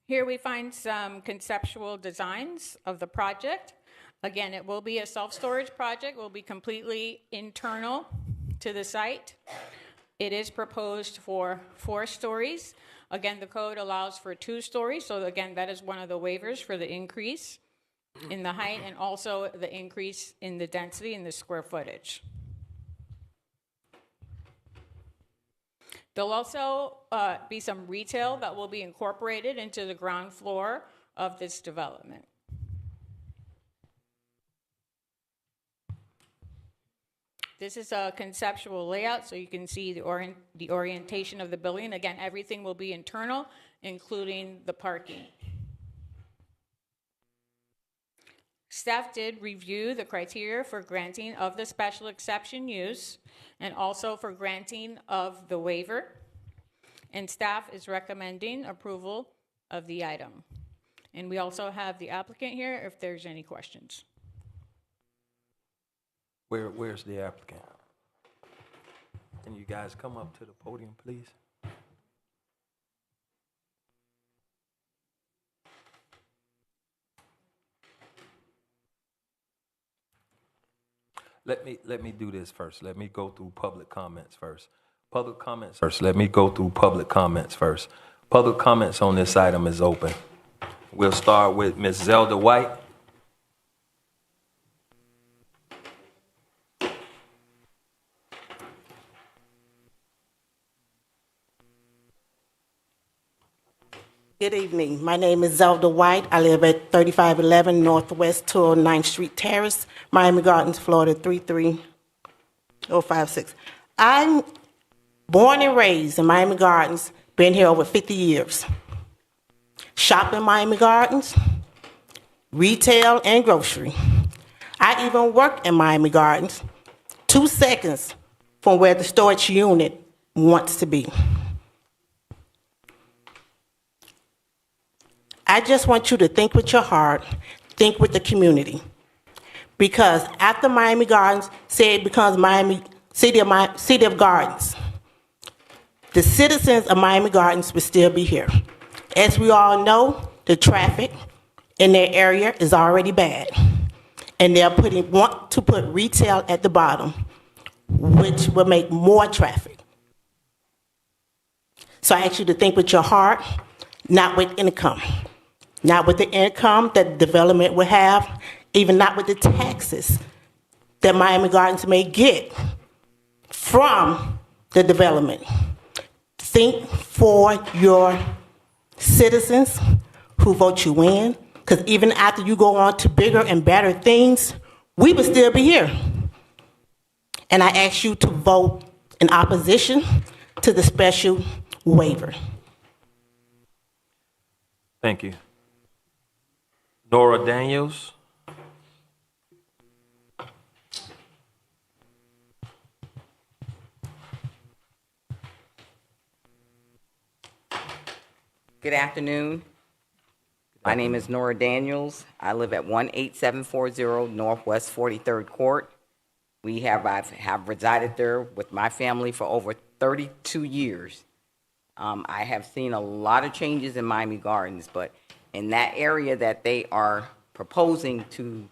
Here we find some conceptual designs of the project. Again, it will be a self-storage project, will be completely internal to the site. It is proposed for 4 stories. Again, the code allows for 2 stories, so again, that is one of the waivers for the increase in the height and also the increase in the density and the square footage. There'll also be some retail that will be incorporated into the ground floor of this development. This is a conceptual layout, so you can see the orientation of the building. Again, everything will be internal, including the parking. Staff did review the criteria for granting of the special exception use and also for granting of the waiver. And staff is recommending approval of the item. And we also have the applicant here if there's any questions. Where's the applicant? Can you guys come up to the podium, please? Let me do this first. Let me go through public comments first. Public comments first. Let me go through public comments first. Public comments on this item is open. We'll start with Ms. Zelda White. Good evening. My name is Zelda White. I live at 3511 Northwest 209th Street Terrace, Miami Gardens, Florida 33056. I'm born and raised in Miami Gardens, been here over 50 years. Shop in Miami Gardens, retail and grocery. I even work in Miami Gardens, 2 seconds from where the storage unit wants to be. I just want you to think with your heart, think with the community. Because after Miami Gardens, say it becomes City of Gardens, the citizens of Miami Gardens will still be here. As we all know, the traffic in their area is already bad. And they're want to put retail at the bottom, which will make more traffic. So I ask you to think with your heart, not with income. Not with the income that development will have, even not with the taxes that Miami Gardens may get from the development. Think for your citizens who vote you in, because even after you go on to bigger and better things, we would still be here. And I ask you to vote in opposition to the special waiver. Thank you. Nora Daniels. Good afternoon. My name is Nora Daniels. I live at 18740 Northwest 43rd Court. I have resided there with my family for over 32 years. I have seen a lot of changes in Miami Gardens, but in that area that they are proposing to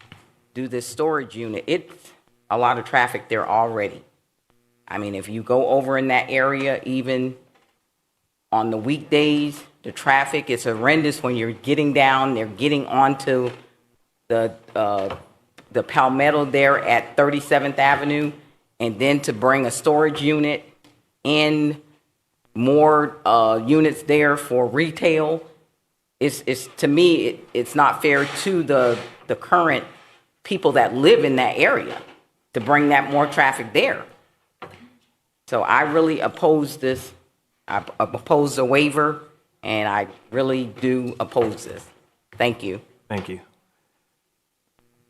do this storage unit, it's a lot of traffic there already. I mean, if you go over in that area, even on the weekdays, the traffic is horrendous when you're getting down. They're getting onto the Palmetto there at 37th Avenue, and then to bring a storage unit in, more units there for retail. It's to me, it's not fair to the current people that live in that area to bring that more traffic there. So I really oppose this. I oppose the waiver, and I really do oppose this. Thank you. Thank you.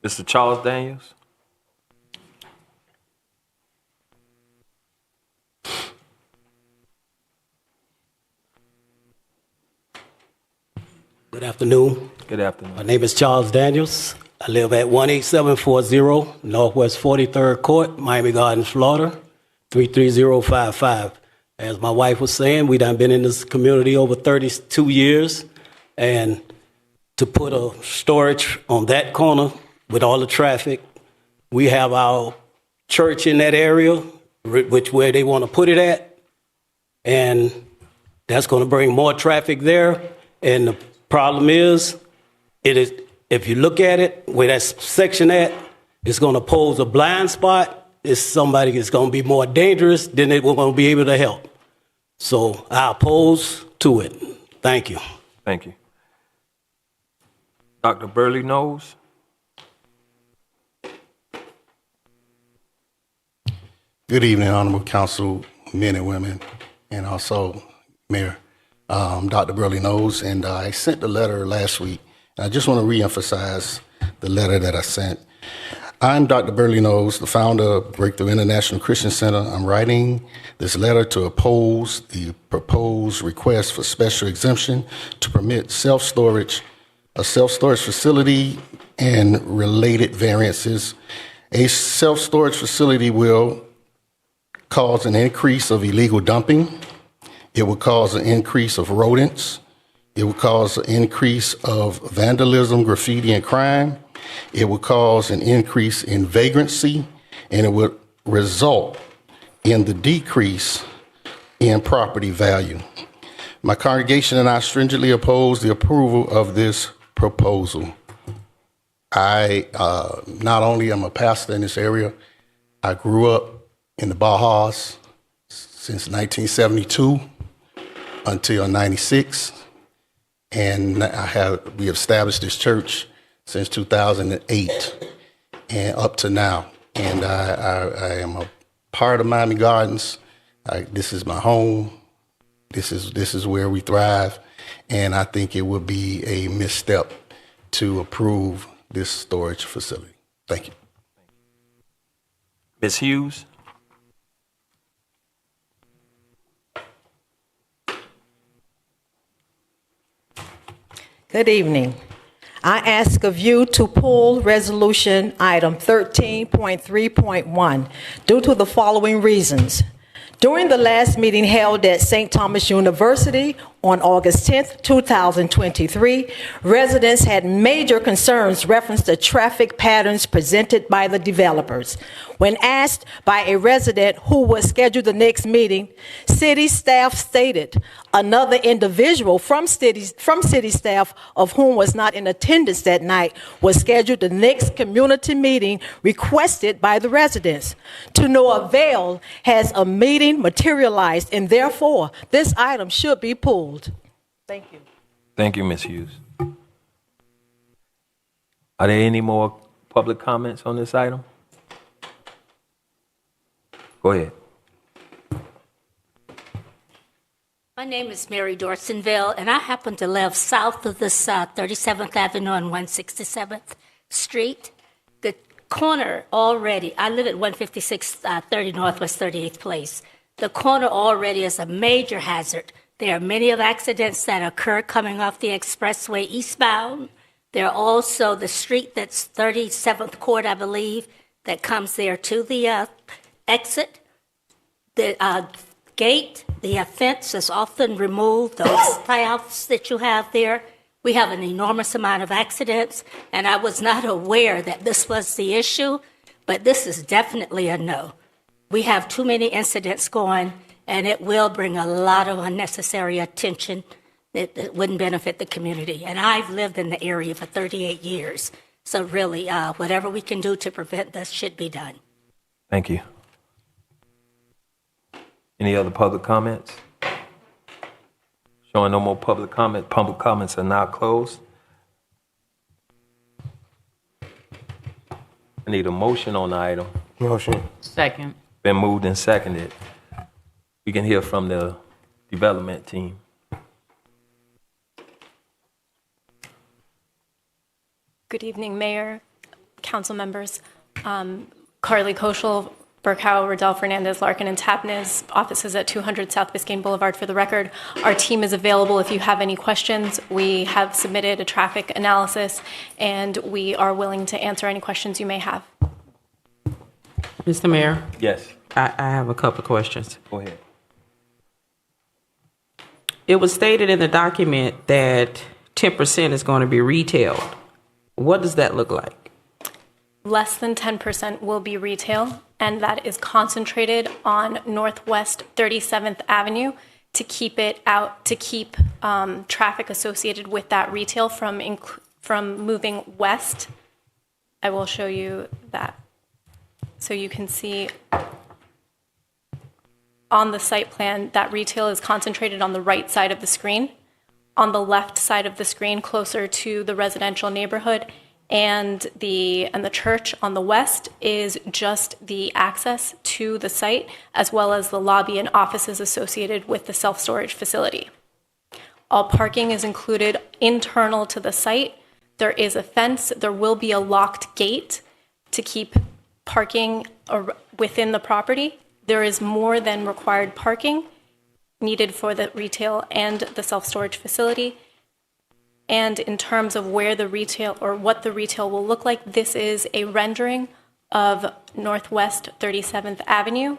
Mr. Charles Daniels. Good afternoon. Good afternoon. My name is Charles Daniels. I live at 18740 Northwest 43rd Court, Miami Gardens, Florida, 33055. As my wife was saying, we done been in this community over 32 years, and to put a storage on that corner with all the traffic, we have our church in that area, which where they want to put it at, and that's going to bring more traffic there. And the problem is, if you look at it, where that section at, it's going to pose a blind spot. It's somebody that's going to be more dangerous than they were going to be able to help. So I oppose to it. Thank you. Thank you. Dr. Burley Knowles. Good evening, Honorable Council, men and women, and also Mayor. Dr. Burley Knowles, and I sent the letter last week. And I just want to reemphasize the letter that I sent. I'm Dr. Burley Knowles, the founder of Breakthrough International Christian Center. I'm writing this letter to oppose the proposed request for special exemption to permit a self-storage facility and related variances. A self-storage facility will cause an increase of illegal dumping. It will cause an increase of rodents. It will cause an increase of vandalism, graffiti, and crime. It will cause an increase in vagrancy, and it will result in the decrease in property value. My congregation and I stringently oppose the approval of this proposal. I not only am a pastor in this area, I grew up in the Bajas since 1972 until 96, and we established this church since 2008 and up to now. And I am a part of Miami Gardens. This is my home. This is where we thrive, and I think it would be a misstep to approve this storage facility. Thank you. Ms. Hughes. Good evening. I ask of you to pull resolution item 13.3.1 due to the following reasons. During the last meeting held at St. Thomas University On August 10th, 2023, residents had major concerns referenced to traffic patterns presented by the developers. When asked by a resident who was scheduled the next meeting, city staff stated another individual from city staff, of whom was not in attendance that night, was scheduled the next community meeting requested by the residents. To no avail has a meeting materialized, and therefore this item should be pulled. Thank you. Thank you, Ms. Hughes. Are there any more public comments on this item? Go ahead. My name is Mary Dorsonville, and I happen to live south of this 37th Avenue and 167th Street. The corner already, I live at 15630 Northwest 38th Place. The corner already is a major hazard. There are many of accidents that occur coming off the expressway eastbound. There are also the street that's 37th Court, I believe, that comes there to the exit. The gate, the fence is often removed, those tie-offs that you have there. We have an enormous amount of accidents, and I was not aware that this was the issue, but this is definitely a no. We have too many incidents going, and it will bring a lot of unnecessary attention that wouldn't benefit the community. And I've lived in the area for 38 years, so really, whatever we can do to prevent this should be done. Thank you. Any other public comments? Showing no more public comment. Public comments are now closed. I need a motion on the item. Motion. Second. Been moved and seconded. We can hear from the development team. Good evening, Mayor, council members. Carly Koschel, Burkow, Riddell, Fernandez, Larkin, and Tapnes, offices at 200 South Biscayne Boulevard for the record. Our team is available if you have any questions. We have submitted a traffic analysis, and we are willing to answer any questions you may have. Mr. Mayor? Yes. I have a couple of questions. Go ahead. It was stated in the document that 10% is going to be retailed. What does that look like? Less than 10% will be retail, and that is concentrated on Northwest 37th Avenue to keep it out, to keep traffic associated with that retail from moving west. I will show you that. So you can see on the site plan that retail is concentrated on the right side of the screen. On the left side of the screen, closer to the residential neighborhood, and the church on the west is just the access to the site, as well as the lobby and offices associated with the self-storage facility. All parking is included internal to the site. There is a fence. There will be a locked gate to keep parking within the property. There is more than required parking needed for the retail and the self-storage facility. And in terms of where the retail, or what the retail will look like, this is a rendering of Northwest 37th Avenue,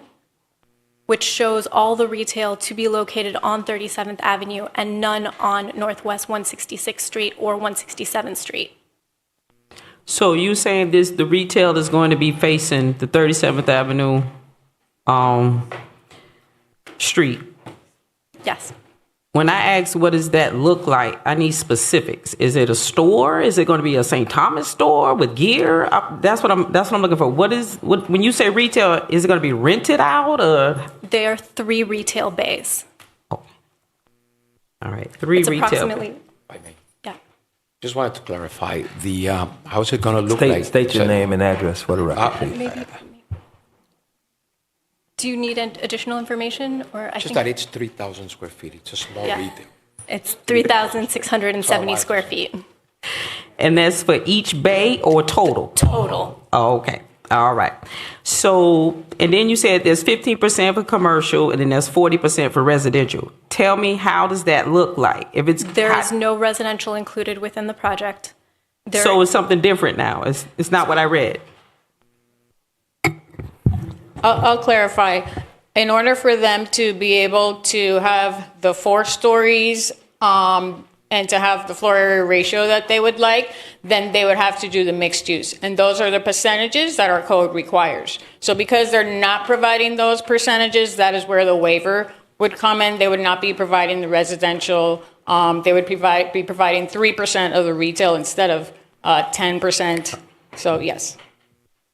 which shows all the retail to be located on 37th Avenue and none on Northwest 166th Street or 167th Street. So you saying the retail is going to be facing the 37th Avenue street? Yes. When I ask what does that look like, I need specifics. Is it a store? Is it going to be a St. Thomas store with gear? That's what I'm looking for. When you say retail, is it going to be rented out or? There are 3 retail bays. Oh. All right, 3 it's retail. Approximately. Yeah. Just wanted to clarify how's it going to look like? State your name and address for the record, please. Maybe. Do you need additional information, or Just that it's 3,000 square feet. It's a small retail. It's 3,670 square feet. And that's for each bay or total? Total. Oh, okay. All right. So, and then you said there's 15% for commercial, and then there's 40% for residential. Tell me, how does that look like? If it's there is no residential included within the project. So it's something different now. It's not what I read. I'll clarify. in order for them to be able to have the 4 stories and to have the floor area ratio that they would like, then they would have to do the mixed use. And those are the percentages that our code requires. So because they're not providing those percentages, that is where the waiver would come in. They would not be providing the residential. They would be providing 3% of the retail instead of 10%. So yes.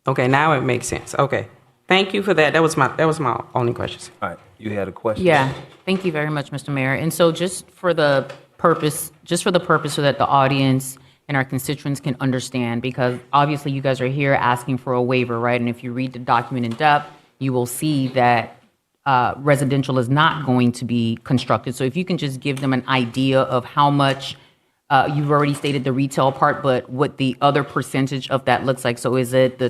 Okay, now it makes sense. Okay. Thank you for that. That was my only question. All right, you had a question? Yeah, thank you very much, Mr. Mayor. And so just for the purpose so that the audience and our constituents can understand, because obviously you guys are here asking for a waiver, right? And if you read the document in depth, you will see that residential is not going to be constructed. So if you can just give them an idea of how much, you've already stated the retail part, but what the other percentage of that looks like. So is it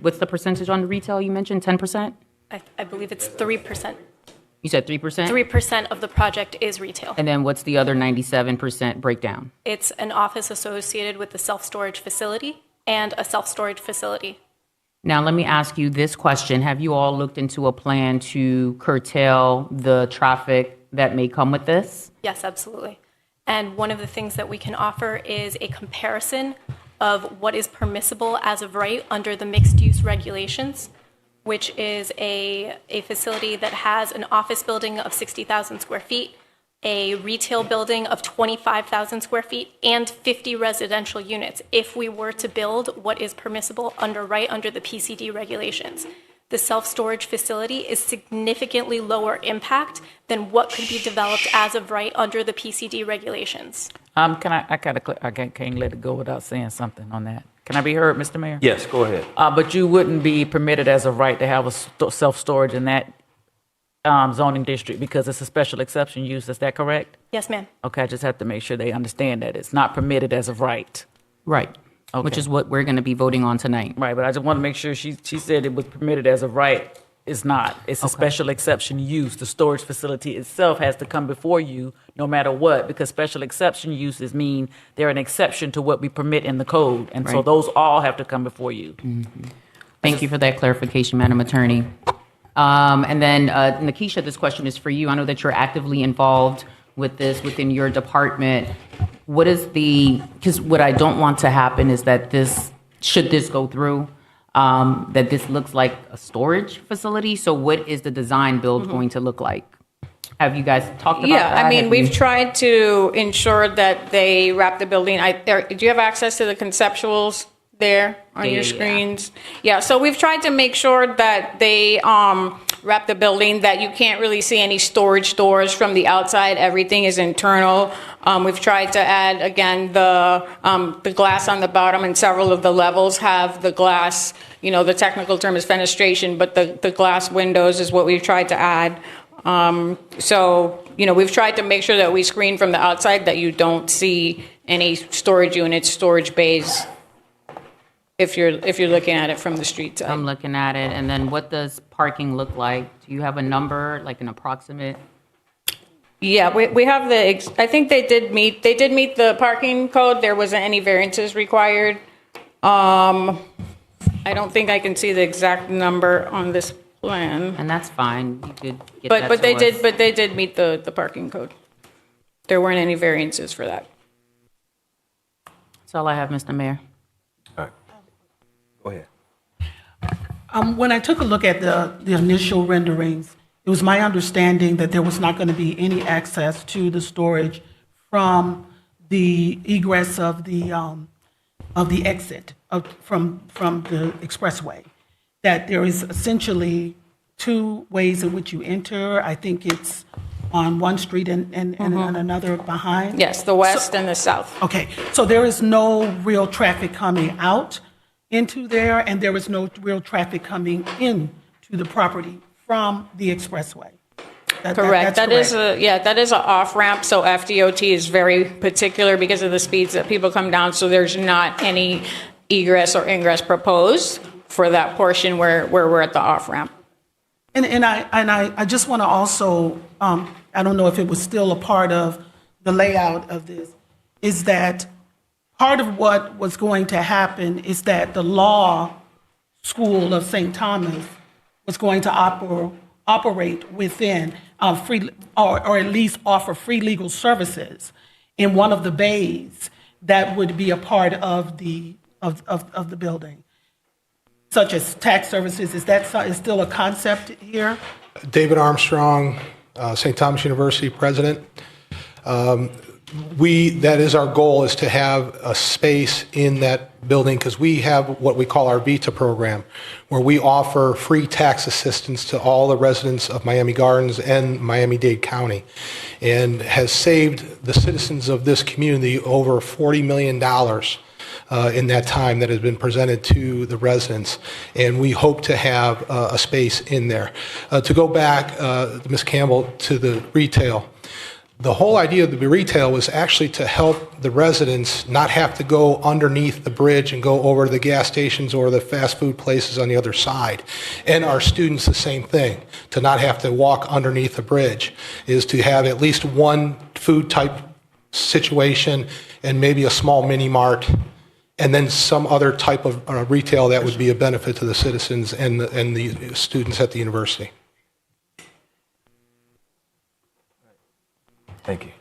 what's the percentage on the retail you mentioned, 10%? I believe it's 3%. You said 3%? 3% of the project is retail. And then what's the other 97% breakdown? It's an office associated with the self-storage facility and a self-storage facility. Now, let me ask you this question. Have you all looked into a plan to curtail the traffic that may come with this? Yes, absolutely. And one of the things that we can offer is a comparison of what is permissible as of right under the mixed-use regulations, which is a facility that has an office building of 60,000 square feet, a retail building of 25,000 square feet, and 50 residential units if we were to build what is permissible under the PCD regulations. The self-storage facility is significantly lower impact than what could be developed as of right under the PCD regulations. I can't let it go without saying something on that. Can I be heard, Mr. Mayor? Yes, go ahead. But you wouldn't be permitted as of right to have a self-storage in that zoning district because it's a special exception use. Is that correct? Yes, ma'am. Okay, I just have to make sure they understand that it's not permitted as of right. Right. Okay. Which is what we're going to be voting on tonight. Right, but I just want to make sure she said it was permitted as of right. It's not. It's a special exception use. The storage facility itself has to come before you no matter what, because special exception uses mean they're an exception to what we permit in the code. And so Right. those all have to come before you. Mm-hmm. Thank you for that clarification, Madam Attorney. And then, Nikisha, this question is for you. I know that you're actively involved with this within your department. Because what I don't want to happen is that should this go through, that this looks like a storage facility. So what is the design build going to look like? Have you guys talked about that? Yeah, I mean, we've tried to ensure that they wrap the building. Do you have access to the conceptuals there on your screens? Yeah, so we've tried to make sure that they wrap the building, that you can't really see any storage doors from the outside. Everything is internal. We've tried to add, again, the glass on the bottom, and several of the levels have the glass. You know, the technical term is fenestration, but the glass windows is what we've tried to add. So, you know, we've tried to make sure that we screen from the outside, that you don't see any storage units, storage bays, if you're looking at it from the street side. I'm looking at it. And then what does parking look like? Do you have a number, like an approximate? Yeah, we have I think they did meet the parking code. There wasn't any variances required. I don't think I can see the exact number on this plan. And that's fine. You could get But that they to did us. but they did meet the parking code. There weren't any variances for that. That's all I have, Mr. Mayor. All right. Go ahead. When I took a look at the initial renderings, it was my understanding that there was not going to be any access to the storage from the egress of the exit from the expressway. That there is essentially 2 ways in which you enter. I think it's on one street and another behind. Yes, the west and the south. Okay, so there is no real traffic coming out into there, and there is no real traffic coming in to the property from the expressway. Correct. That is an off-ramp, so FDOT is very particular because of the speeds that people come down, so there's not any egress or ingress proposed for that portion where we're at the off-ramp. And I just want to also, I don't know if it was still a part of the layout of this, is that part of what was going to happen is that the law school of St. Thomas was going to operate within free, or at least offer free legal services in one of the bays that would be a part of the building, such as tax services. Is still a concept here? David Armstrong, St. Thomas University president. That is our goal, is to have a space in that building, because we have what we call our VITA program, where we offer free tax assistance to all the residents of Miami Gardens and Miami-Dade County, and has saved the citizens of this community over $40 million in that time that has been presented to the residents, and we hope to have a space in there. To go back, Ms. Campbell, to the retail, the whole idea of the retail was actually to help the residents not have to go underneath the bridge and go over to the gas stations or the fast food places on the other side. And our students, the same thing, to not have to walk underneath the bridge, is to have at least one food type situation and maybe a small mini mart, and then some other type of retail that would be a benefit to the citizens and the students at the university. Thank you.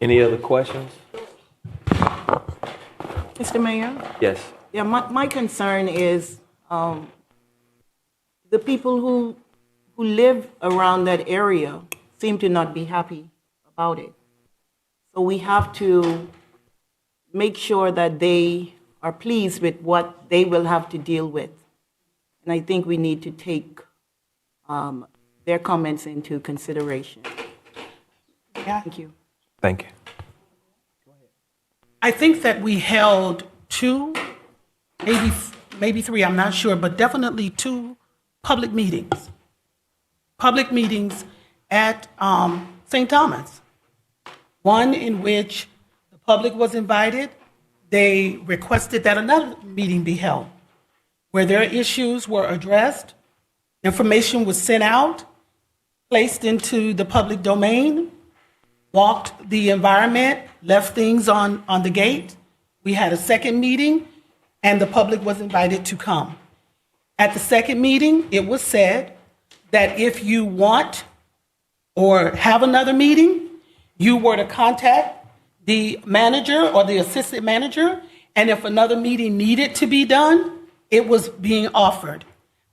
Any other questions? Mr. Mayor? Yes. Yeah, my concern is the people who live around that area seem to not be happy about it. So we have to make sure that they are pleased with what they will have to deal with. And I think we need to take their comments into consideration. Thank you. Thank you. I think that we held two, maybe three, I'm not sure, but definitely two public meetings. Public meetings at St. Thomas. One in which the public was invited. They requested that another meeting be held where their issues were addressed, information was sent out, placed into the public domain, walked the environment, left things on the gate. We had a second meeting, and the public was invited to come. At the second meeting, it was said that if you want or have another meeting, you were to contact the manager or the assistant manager, and if another meeting needed to be done, it was being offered.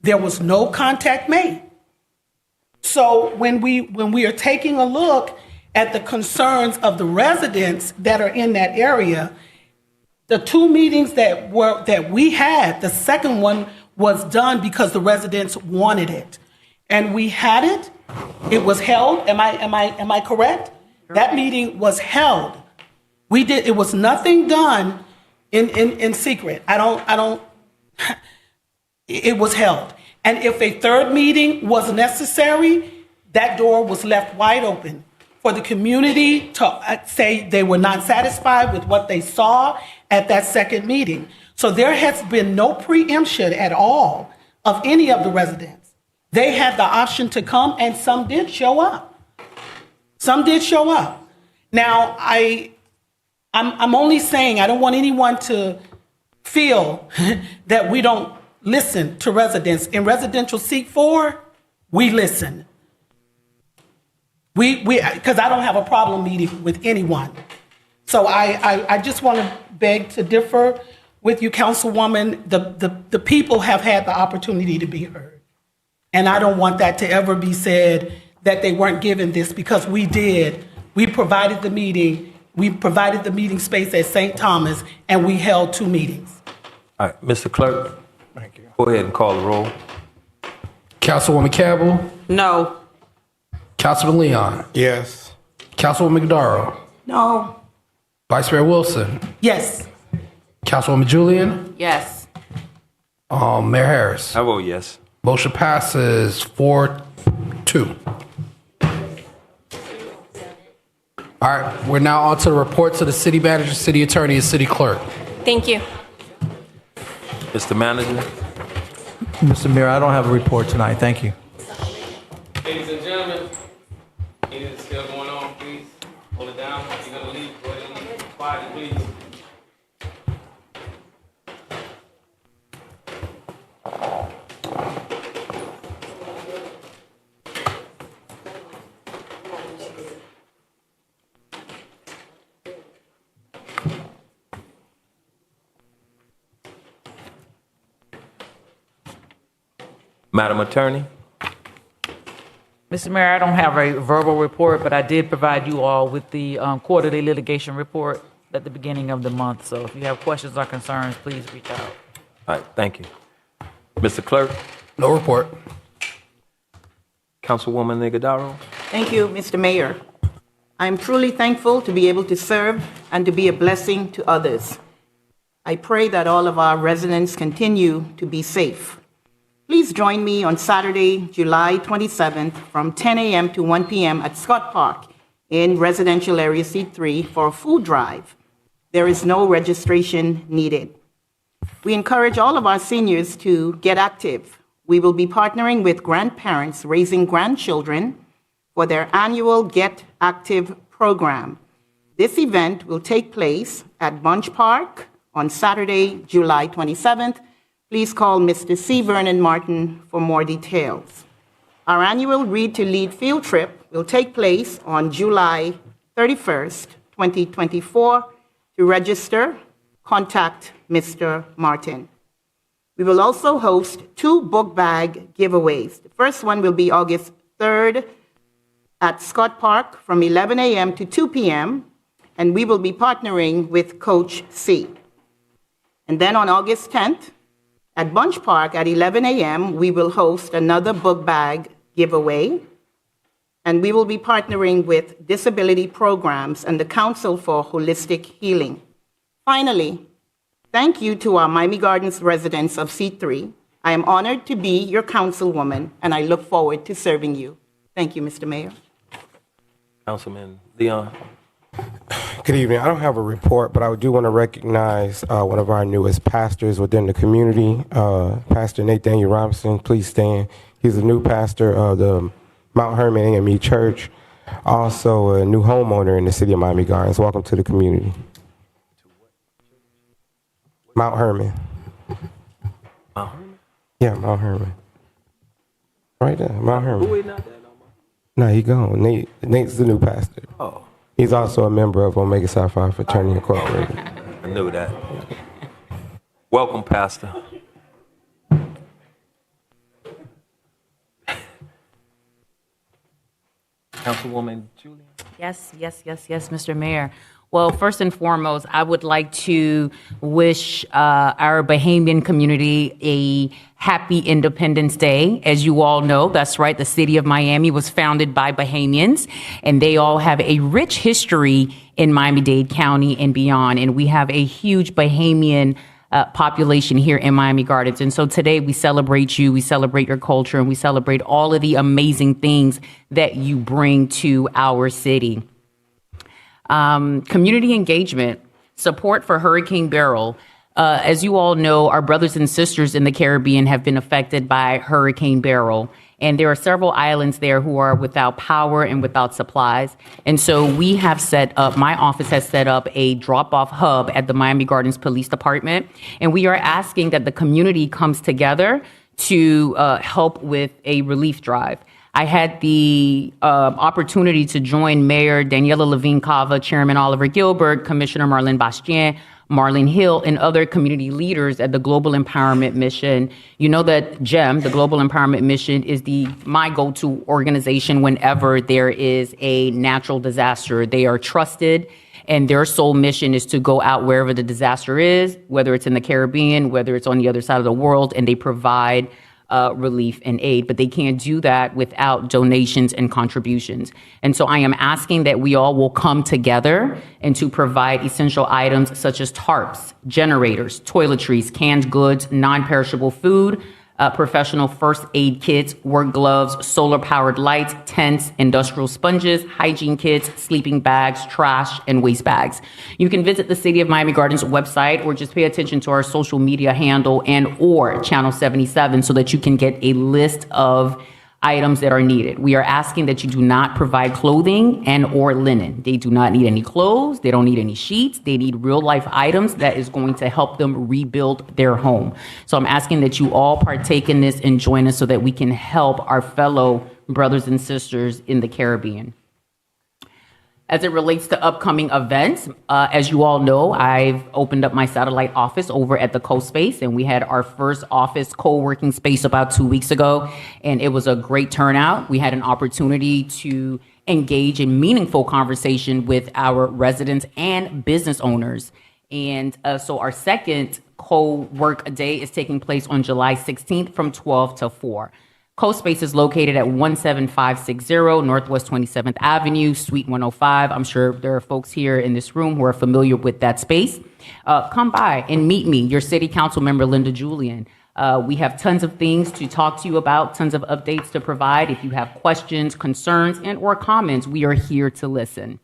There was no contact made. So when we are taking a look at the concerns of the residents that are in that area, the two meetings that we had, the second one was done because the residents wanted it, and we had it. It was held. Am I correct? That meeting was held. We did. It was nothing done in secret. I don't. It was held, and if a third meeting was necessary, that door was left wide open for the community to say they were not satisfied with what they saw at that second meeting. So there has been no preemption at all of any of the residents. They had the option to come, and some did show up. Some did show up. Now, I'm only saying, I don't want anyone to feel that we don't listen to residents. In residential seat 4, we listen. Because I don't have a problem meeting with anyone. So I just want to beg to differ with you, Councilwoman. The people have had the opportunity to be heard. And I don't want that to ever be said that they weren't given this, because we did. We provided the meeting. We provided the meeting space at St. Thomas, and we held 2 meetings. All right, Mr. Clerk. Thank you. Go ahead and call the roll. Councilwoman Campbell? No. Councilman Leon? Yes. Councilwoman McDarrow? No. Vice Mayor Wilson? Yes. Councilwoman Julian? Yes. Mayor Harris? I vote yes. Motion passes 4-2. All right, we're now on to the reports of the city manager, city attorney, and city clerk. Thank you. Mr. Manager. Mr. Mayor, I don't have a report tonight. Thank you. Ladies and gentlemen, anything that's still going on, please hold it down. If you're going to leave, go ahead and leave quietly, please. Madam Attorney? Mr. Mayor, I don't have a verbal report, but I did provide you all with the quarterly litigation report at the beginning of the month. So if you have questions or concerns, please reach out. All right, thank you. Mr. Clerk? No report. Councilwoman Nigodaro? Thank you, Mr. Mayor. I am truly thankful to be able to serve and to be a blessing to others. I pray that all of our residents continue to be safe. Please join me on Saturday, July 27th from 10 a.m. to 1 p.m. at Scott Park in Residential Area C3 for a food drive. There is no registration needed. We encourage all of our seniors to get active. We will be partnering with grandparents raising grandchildren for their annual Get Active program. This event will take place at Bunch Park on Saturday, July 27th. Please call Mr. C. Vernon Martin for more details. Our annual Read to Lead field trip will take place on July 31st, 2024. To register, contact Mr. Martin. We will also host 2 book bag giveaways. The first one will be August 3rd at Scott Park from 11 a.m. to 2 p.m., and we will be partnering with Coach C. And then on August 10th, at Bunch Park at 11 a.m., we will host another book bag giveaway, and we will be partnering with Disability Programs and the Council for Holistic Healing. Finally, thank you to our Miami Gardens residents of C3. I am honored to be your councilwoman, and I look forward to serving you. Thank you, Mr. Mayor. Councilman Leon? Good evening. I don't have a report, but I do want to recognize one of our newest pastors within the community, Pastor Nathaniel Robinson. Please stand. He's a new pastor of the Mount Hermon AME Church, also a new homeowner in the city of Miami Gardens. Welcome to the community. Mount Hermon. Mount Hermon? Yeah, Mount Hermon. Right there, Mount Hermon. Who is not there no more? No, he gone. Nate's the new pastor. Oh. He's also a member of Omega Psi Phi Fraternity Incorporated. I knew that. Welcome, Pastor. Councilwoman Julia? Yes, Mr. Mayor. Well, first and foremost, I would like to wish our Bahamian community a happy Independence Day. As you all know, that's right, the city of Miami was founded by Bahamians, and they all have a rich history in Miami-Dade County and beyond. And we have a huge Bahamian population here in Miami Gardens. And so today we celebrate you, we celebrate your culture, and we celebrate all of the amazing things that you bring to our city. Community engagement, support for Hurricane Beryl. As you all know, our brothers and sisters in the Caribbean have been affected by Hurricane Beryl, and there are several islands there who are without power and without supplies. And so we have set up, my office has set up a drop-off hub at the Miami Gardens Police Department, and we are asking that the community comes together to help with a relief drive. I had the opportunity to join Mayor Daniela Levine Cava, Chairman Oliver Gilbert, Commissioner Marlene Bastien, Marlene Hill, and other community leaders at the Global Empowerment Mission. You know that GEM, the Global Empowerment Mission, is my go-to organization whenever there is a natural disaster. They are trusted, and their sole mission is to go out wherever the disaster is, whether it's in the Caribbean, whether it's on the other side of the world, and they provide relief and aid, but they can't do that without donations and contributions. And so I am asking that we all will come together and to provide essential items such as tarps, generators, toiletries, canned goods, non-perishable food, professional first aid kits, work gloves, solar-powered lights, tents, industrial sponges, hygiene kits, sleeping bags, trash, and waste bags. You can visit the City of Miami Gardens website or just pay attention to our social media handle or Channel 77 so that you can get a list of items that are needed. We are asking that you do not provide clothing and or linen. They do not need any clothes. They don't need any sheets. They need real life items that is going to help them rebuild their home. So I'm asking that you all partake in this and join us so that we can help our fellow brothers and sisters in the Caribbean. As it relates to upcoming events, as you all know, I've opened up my satellite office over at the CoSpace, and we had our first office co-working space about 2 weeks ago, and it was a great turnout. We had an opportunity to engage in meaningful conversation with our residents and business owners. And so our second co-work day is taking place on July 16th from 12 to 4. CoSpace is located at 17560 Northwest 27th Avenue, Suite 105. I'm sure there are folks here in this room who are familiar with that space. Come by and meet me, your city council member, Linda Julian. We have tons of things to talk to you about, tons of updates to provide. If you have questions, concerns, and or comments, we are here to listen.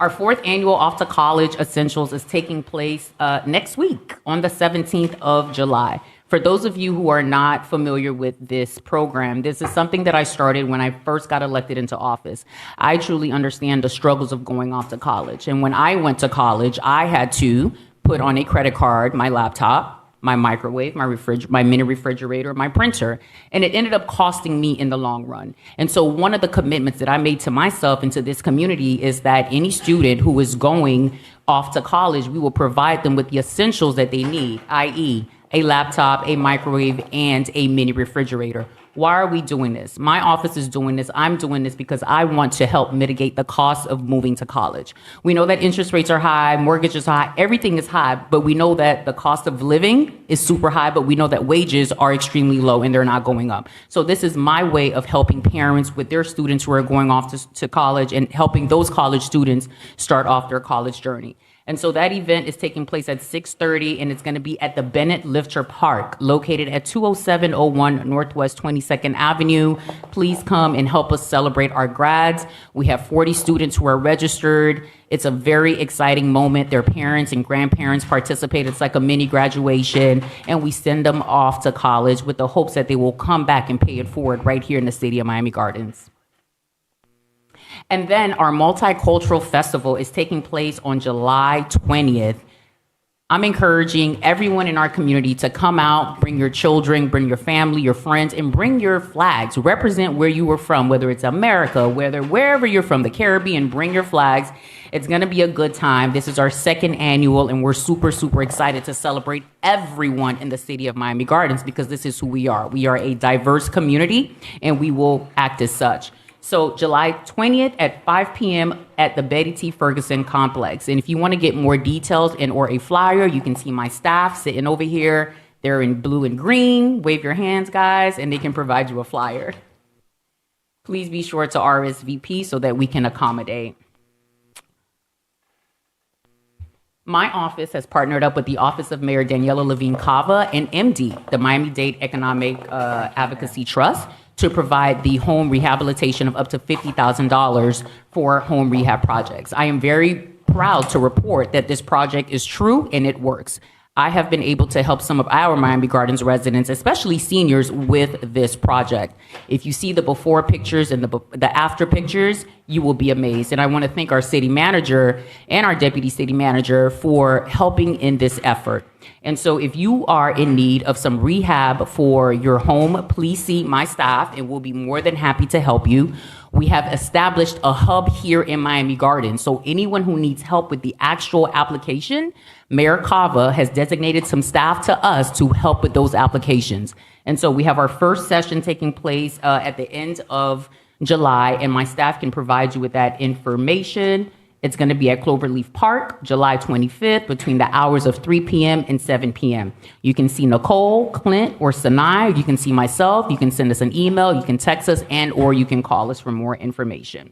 Our fourth annual Off to College Essentials is taking place next week on the 17th of July. For those of you who are not familiar with this program, this is something that I started when I first got elected into office. I truly understand the struggles of going off to college. And when I went to college, I had to put on a credit card, my laptop, my microwave, my mini refrigerator, my printer, and it ended up costing me in the long run. And so one of the commitments that I made to myself and to this community is that any student who is going off to college, we will provide them with the essentials that they need, i.e., a laptop, a microwave, and a mini refrigerator. Why are we doing this? My office is doing this. I'm doing this because I want to help mitigate the cost of moving to college. We know that interest rates are high, mortgages are high, everything is high, but we know that the cost of living is super high, but we know that wages are extremely low and they're not going up. So this is my way of helping parents with their students who are going off to college and helping those college students start off their college journey. And so that event is taking place at 6:30, and it's going to be at the Bennett Lifter Park, located at 20701 Northwest 22nd Avenue. Please come and help us celebrate our grads. We have 40 students who are registered. It's a very exciting moment. Their parents and grandparents participate. It's like a mini graduation, and we send them off to college with the hopes that they will come back and pay it forward right here in the city of Miami Gardens. And then our multicultural festival is taking place on July 20th. I'm encouraging everyone in our community to come out, bring your children, bring your family, your friends, and bring your flags. Represent where you were from, whether it's America, wherever you're from, the Caribbean, bring your flags. It's going to be a good time. This is our second annual, and we're super, super excited to celebrate everyone in the city of Miami Gardens because this is who we are. We are a diverse community, and we will act as such. So July 20th at 5 p.m. at the Betty T. Ferguson Complex. And if you want to get more details and or a flyer, you can see my staff sitting over here. They're in blue and green. Wave your hands, guys, and they can provide you a flyer. Please be sure to RSVP so that we can accommodate. My office has partnered up with the Office of Mayor Daniela Levine Cava and MD, the Miami-Dade Economic Advocacy Trust, to provide the home rehabilitation of up to $50,000 for home rehab projects. I am very proud to report that this project is true and it works. I have been able to help some of our Miami Gardens residents, especially seniors, with this project. If you see the before pictures and the after pictures, you will be amazed. And I want to thank our city manager and our deputy city manager for helping in this effort. And so if you are in need of some rehab for your home, please see my staff and we'll be more than happy to help you. We have established a hub here in Miami Gardens. So anyone who needs help with the actual application, Mayor Cava has designated some staff to us to help with those applications. And so we have our first session taking place at the end of July, and my staff can provide you with that information. It's going to be at Cloverleaf Park, July 25th, between the hours of 3 p.m. and 7 p.m. You can see Nicole, Clint, or Sinai. You can see myself. You can send us an email. You can text us, and or you can call us for more information.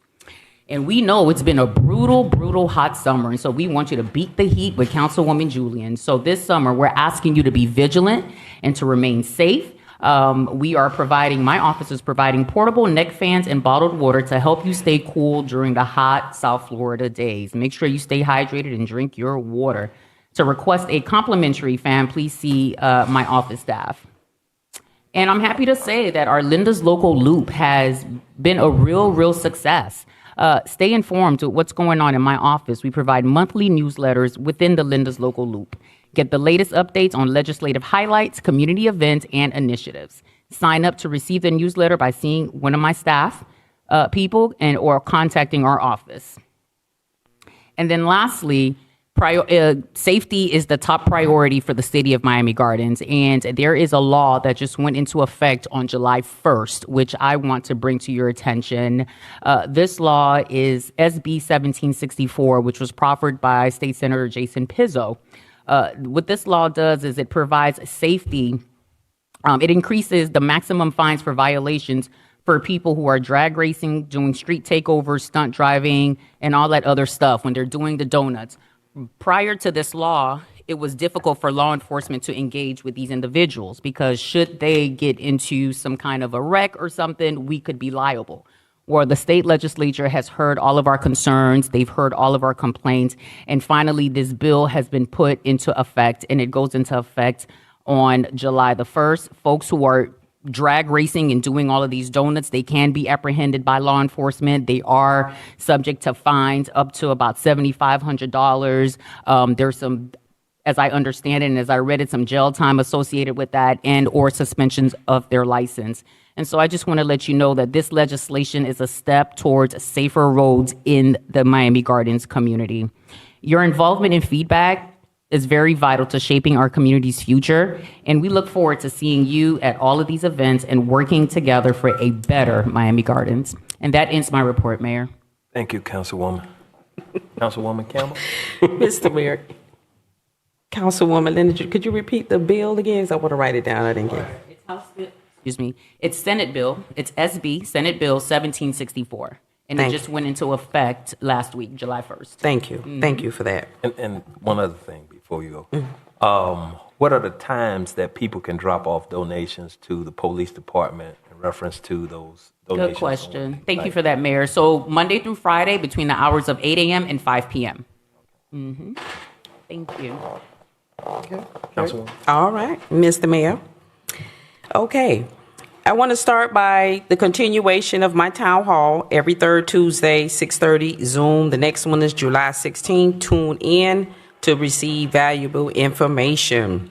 And we know it's been a brutal, brutal hot summer, and so we want you to beat the heat with Councilwoman Julian. So this summer, we're asking you to be vigilant and to remain safe. My office is providing portable neck fans and bottled water to help you stay cool during the hot South Florida days. Make sure you stay hydrated and drink your water. To request a complimentary fan, please see my office staff. And I'm happy to say that our Linda's Local Loop has been a real success. Stay informed with what's going on in my office. We provide monthly newsletters within the Linda's Local Loop. Get the latest updates on legislative highlights, community events, and initiatives. Sign up to receive the newsletter by seeing one of my staff. people and or contacting our office. And then lastly, safety is the top priority for the city of Miami Gardens. And there is a law that just went into effect on July 1st, which I want to bring to your attention. This law is SB 1764, which was proffered by State Senator Jason Pizzo. What this law does is it provides safety. It increases the maximum fines for violations for people who are drag racing, doing street takeovers, stunt driving, and all that other stuff when they're doing the donuts. Prior to this law, it was difficult for law enforcement to engage with these individuals because should they get into some kind of a wreck or something, we could be liable. Well, the state legislature has heard all of our concerns, they've heard all of our complaints, and finally this bill has been put into effect, and it goes into effect on July the 1st. Folks who are drag racing and doing all of these donuts, they can be apprehended by law enforcement. They are subject to fines up to about $7,500. There's some, as I understand it and as I read it, some jail time associated with that and or suspensions of their license. And so I just want to let you know that this legislation is a step towards safer roads in the Miami Gardens community. Your involvement and feedback is very vital to shaping our community's future, and we look forward to seeing you at all of these events and working together for a better Miami Gardens. And that ends my report, Mayor. Thank you, Councilwoman. Councilwoman Campbell? Mr. Mayor, Councilwoman Linda, could you repeat the bill again? 'Cause I want to write it down. I didn't get it. It's House Bill. Excuse me. It's Senate Bill. It's SB, Senate Bill 1764. And it just went into effect last week, July 1st. Thank you. Thank you for that. And one other thing before you go. What are the times that people can drop off donations to the police department in reference to those donations? Good question. Thank you for that, Mayor. So Monday through Friday between the hours of 8 a.m. and 5 p.m. Thank you. Okay. Councilwoman. All right, Mr. Mayor. Okay. I want to start by the continuation of my town hall every third Tuesday, 6:30 Zoom. The next one is July 16. Tune in to receive valuable information.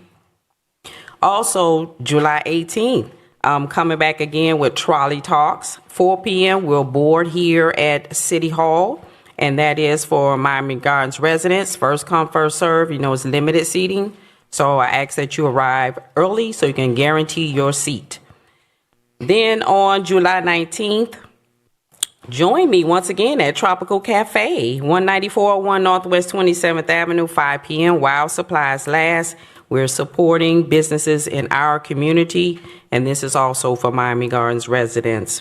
Also, July 18th, I'm coming back again with Trolley Talks. 4 p.m. We'll board here at City Hall, and that is for Miami Gardens residents. First come, first serve. You know, it's limited seating. So I ask that you arrive early so you can guarantee your seat. Then on July 19th, join me once again at Tropical Cafe, 19401 Northwest 27th Avenue, 5 p.m. while supplies last. We're supporting businesses in our community, and this is also for Miami Gardens residents.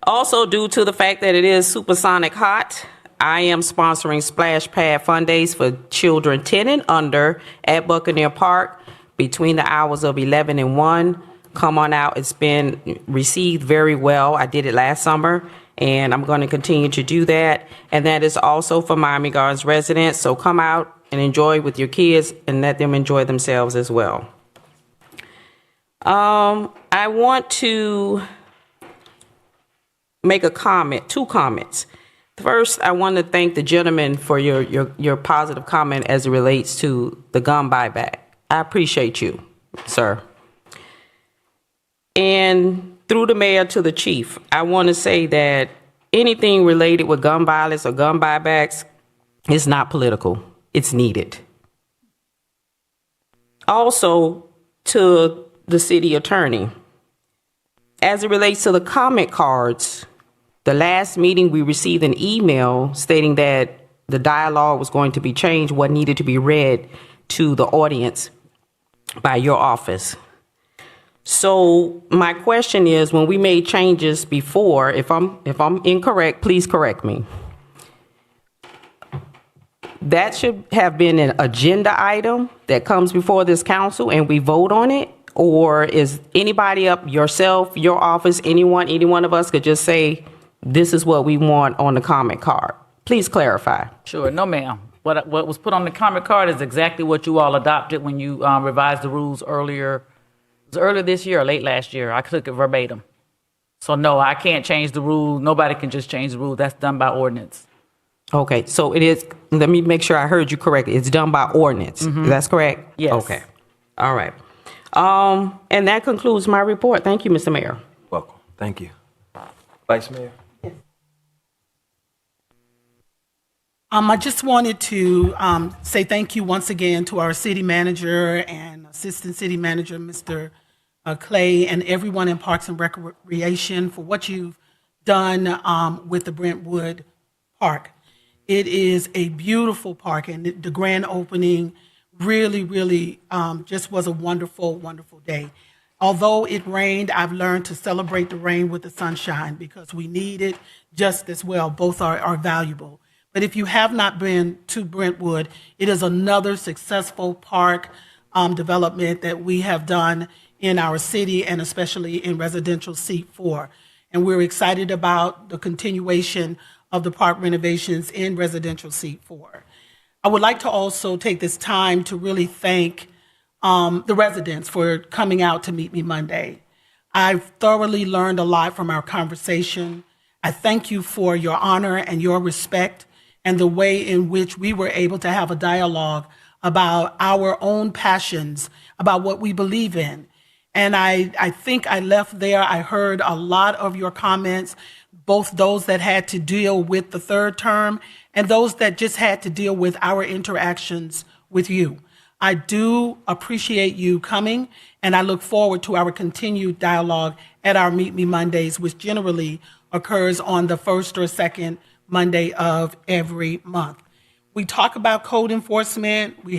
Also, due to the fact that it is supersonic hot, I am sponsoring Splash Pad Fun Days for children 10 and under at Buccaneer Park between the hours of 11 and 1. Come on out. It's been received very well. I did it last summer, and I'm going to continue to do that. And that is also for Miami Gardens residents. So come out and enjoy with your kids and let them enjoy themselves as well. I want to make a comment, two comments. First, I want to thank the gentleman for your positive comment as it relates to the gun buyback. I appreciate you, sir. And through the mayor to the chief, I want to say that anything related with gun violence or gun buybacks is not political. It's needed. Also, to the city attorney, as it relates to the comment cards, the last meeting we received an email stating that the dialogue was going to be changed, what needed to be read to the audience by your office. So my question is, when we made changes before, if I'm incorrect, please correct me. That should have been an agenda item that comes before this council and we vote on it? Or is anybody up, yourself, your office, any one of us could just say, this is what we want on the comment card? Please clarify. Sure, no ma'am. What was put on the comment card is exactly what you all adopted when you revised the rules earlier. It was earlier this year or late last year. I took it verbatim. So no, I can't change the rule. Nobody can just change the rule. That's done by ordinance. Okay, so it is, let me make sure I heard you correctly. It's done by ordinance. That's correct? Yes. Okay. All right. And that concludes my report. Thank you, Mr. Mayor. Welcome. Thank you. Vice Mayor? I just wanted to say thank you once again to our city manager and assistant city manager, Mr. Clay, and everyone in Parks and Recreation for what you've done with the Brentwood Park. It is a beautiful park, and the grand opening really just was a wonderful, wonderful day. Although it rained, I've learned to celebrate the rain with the sunshine because we need it just as well. Both are valuable. But if you have not been to Brentwood, it is another successful park development that we have done in our city and especially in residential C4. And we're excited about the continuation of the park renovations in residential C4. I would like to also take this time to really thank the residents for coming out to meet me Monday. I've thoroughly learned a lot from our conversation. I thank you for your honor and your respect and the way in which we were able to have a dialogue about our own passions, about what we believe in. And I think I left there, I heard a lot of your comments, both those that had to deal with the third term and those that just had to deal with our interactions with you. I do appreciate you coming, and I look forward to our continued dialogue at our Meet Me Mondays, which generally occurs on the first or second Monday of every month. We talk about code enforcement. We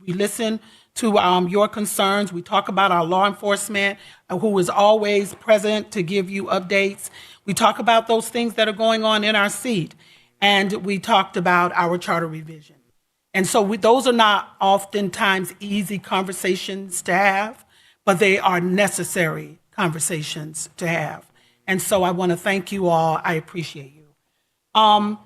listen to your concerns. We talk about our law enforcement, who is always present to give you updates. We talk about those things that are going on in our seat. And we talked about our charter revision. And so those are not oftentimes easy conversations to have, but they are necessary conversations to have. And so I want to thank you all. I appreciate you. And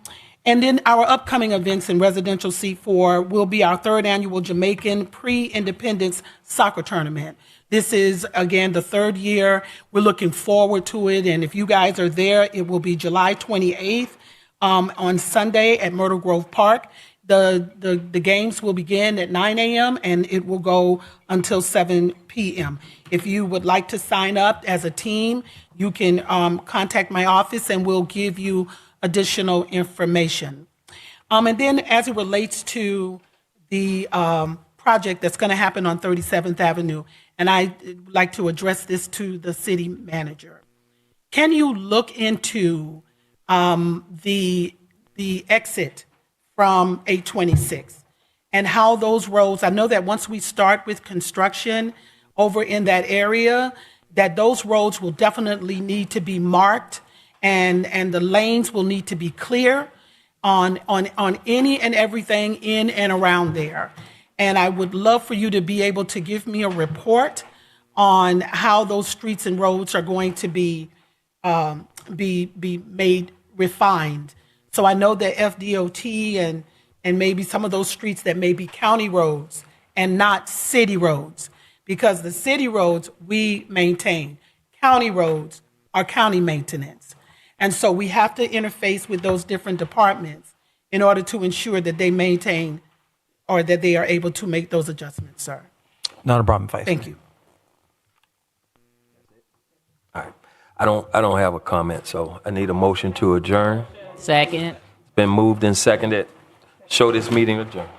then our upcoming events in residential C4 will be our third annual Jamaican Pre-Independence Soccer Tournament. This is, again, the third year. We're looking forward to it. And if you guys are there, it will be July 28th on Sunday at Myrtle Grove Park. The games will begin at 9 a.m. and it will go until 7 p.m. If you would like to sign up as a team, you can contact my office and we'll give you additional information. And then as it relates to the project that's going to happen on 37th Avenue, and I'd like to address this to the city manager. Can you look into the exit from 826 and how those roads, I know that once we start with construction over in that area, that those roads will definitely need to be marked and the lanes will need to be clear on any and everything in and around there. And I would love for you to be able to give me a report on how those streets and roads are going to be made refined. So I know that FDOT and maybe some of those streets that may be county roads and not city roads, because the city roads we maintain, county roads are county maintenance. And so we have to interface with those different departments in order to ensure that they maintain or that they are able to make those adjustments, sir. Not a problem, Vice. Thank you. All right. I don't have a comment, so I need a motion to adjourn. Second. It's been moved and seconded. Show this meeting adjourned.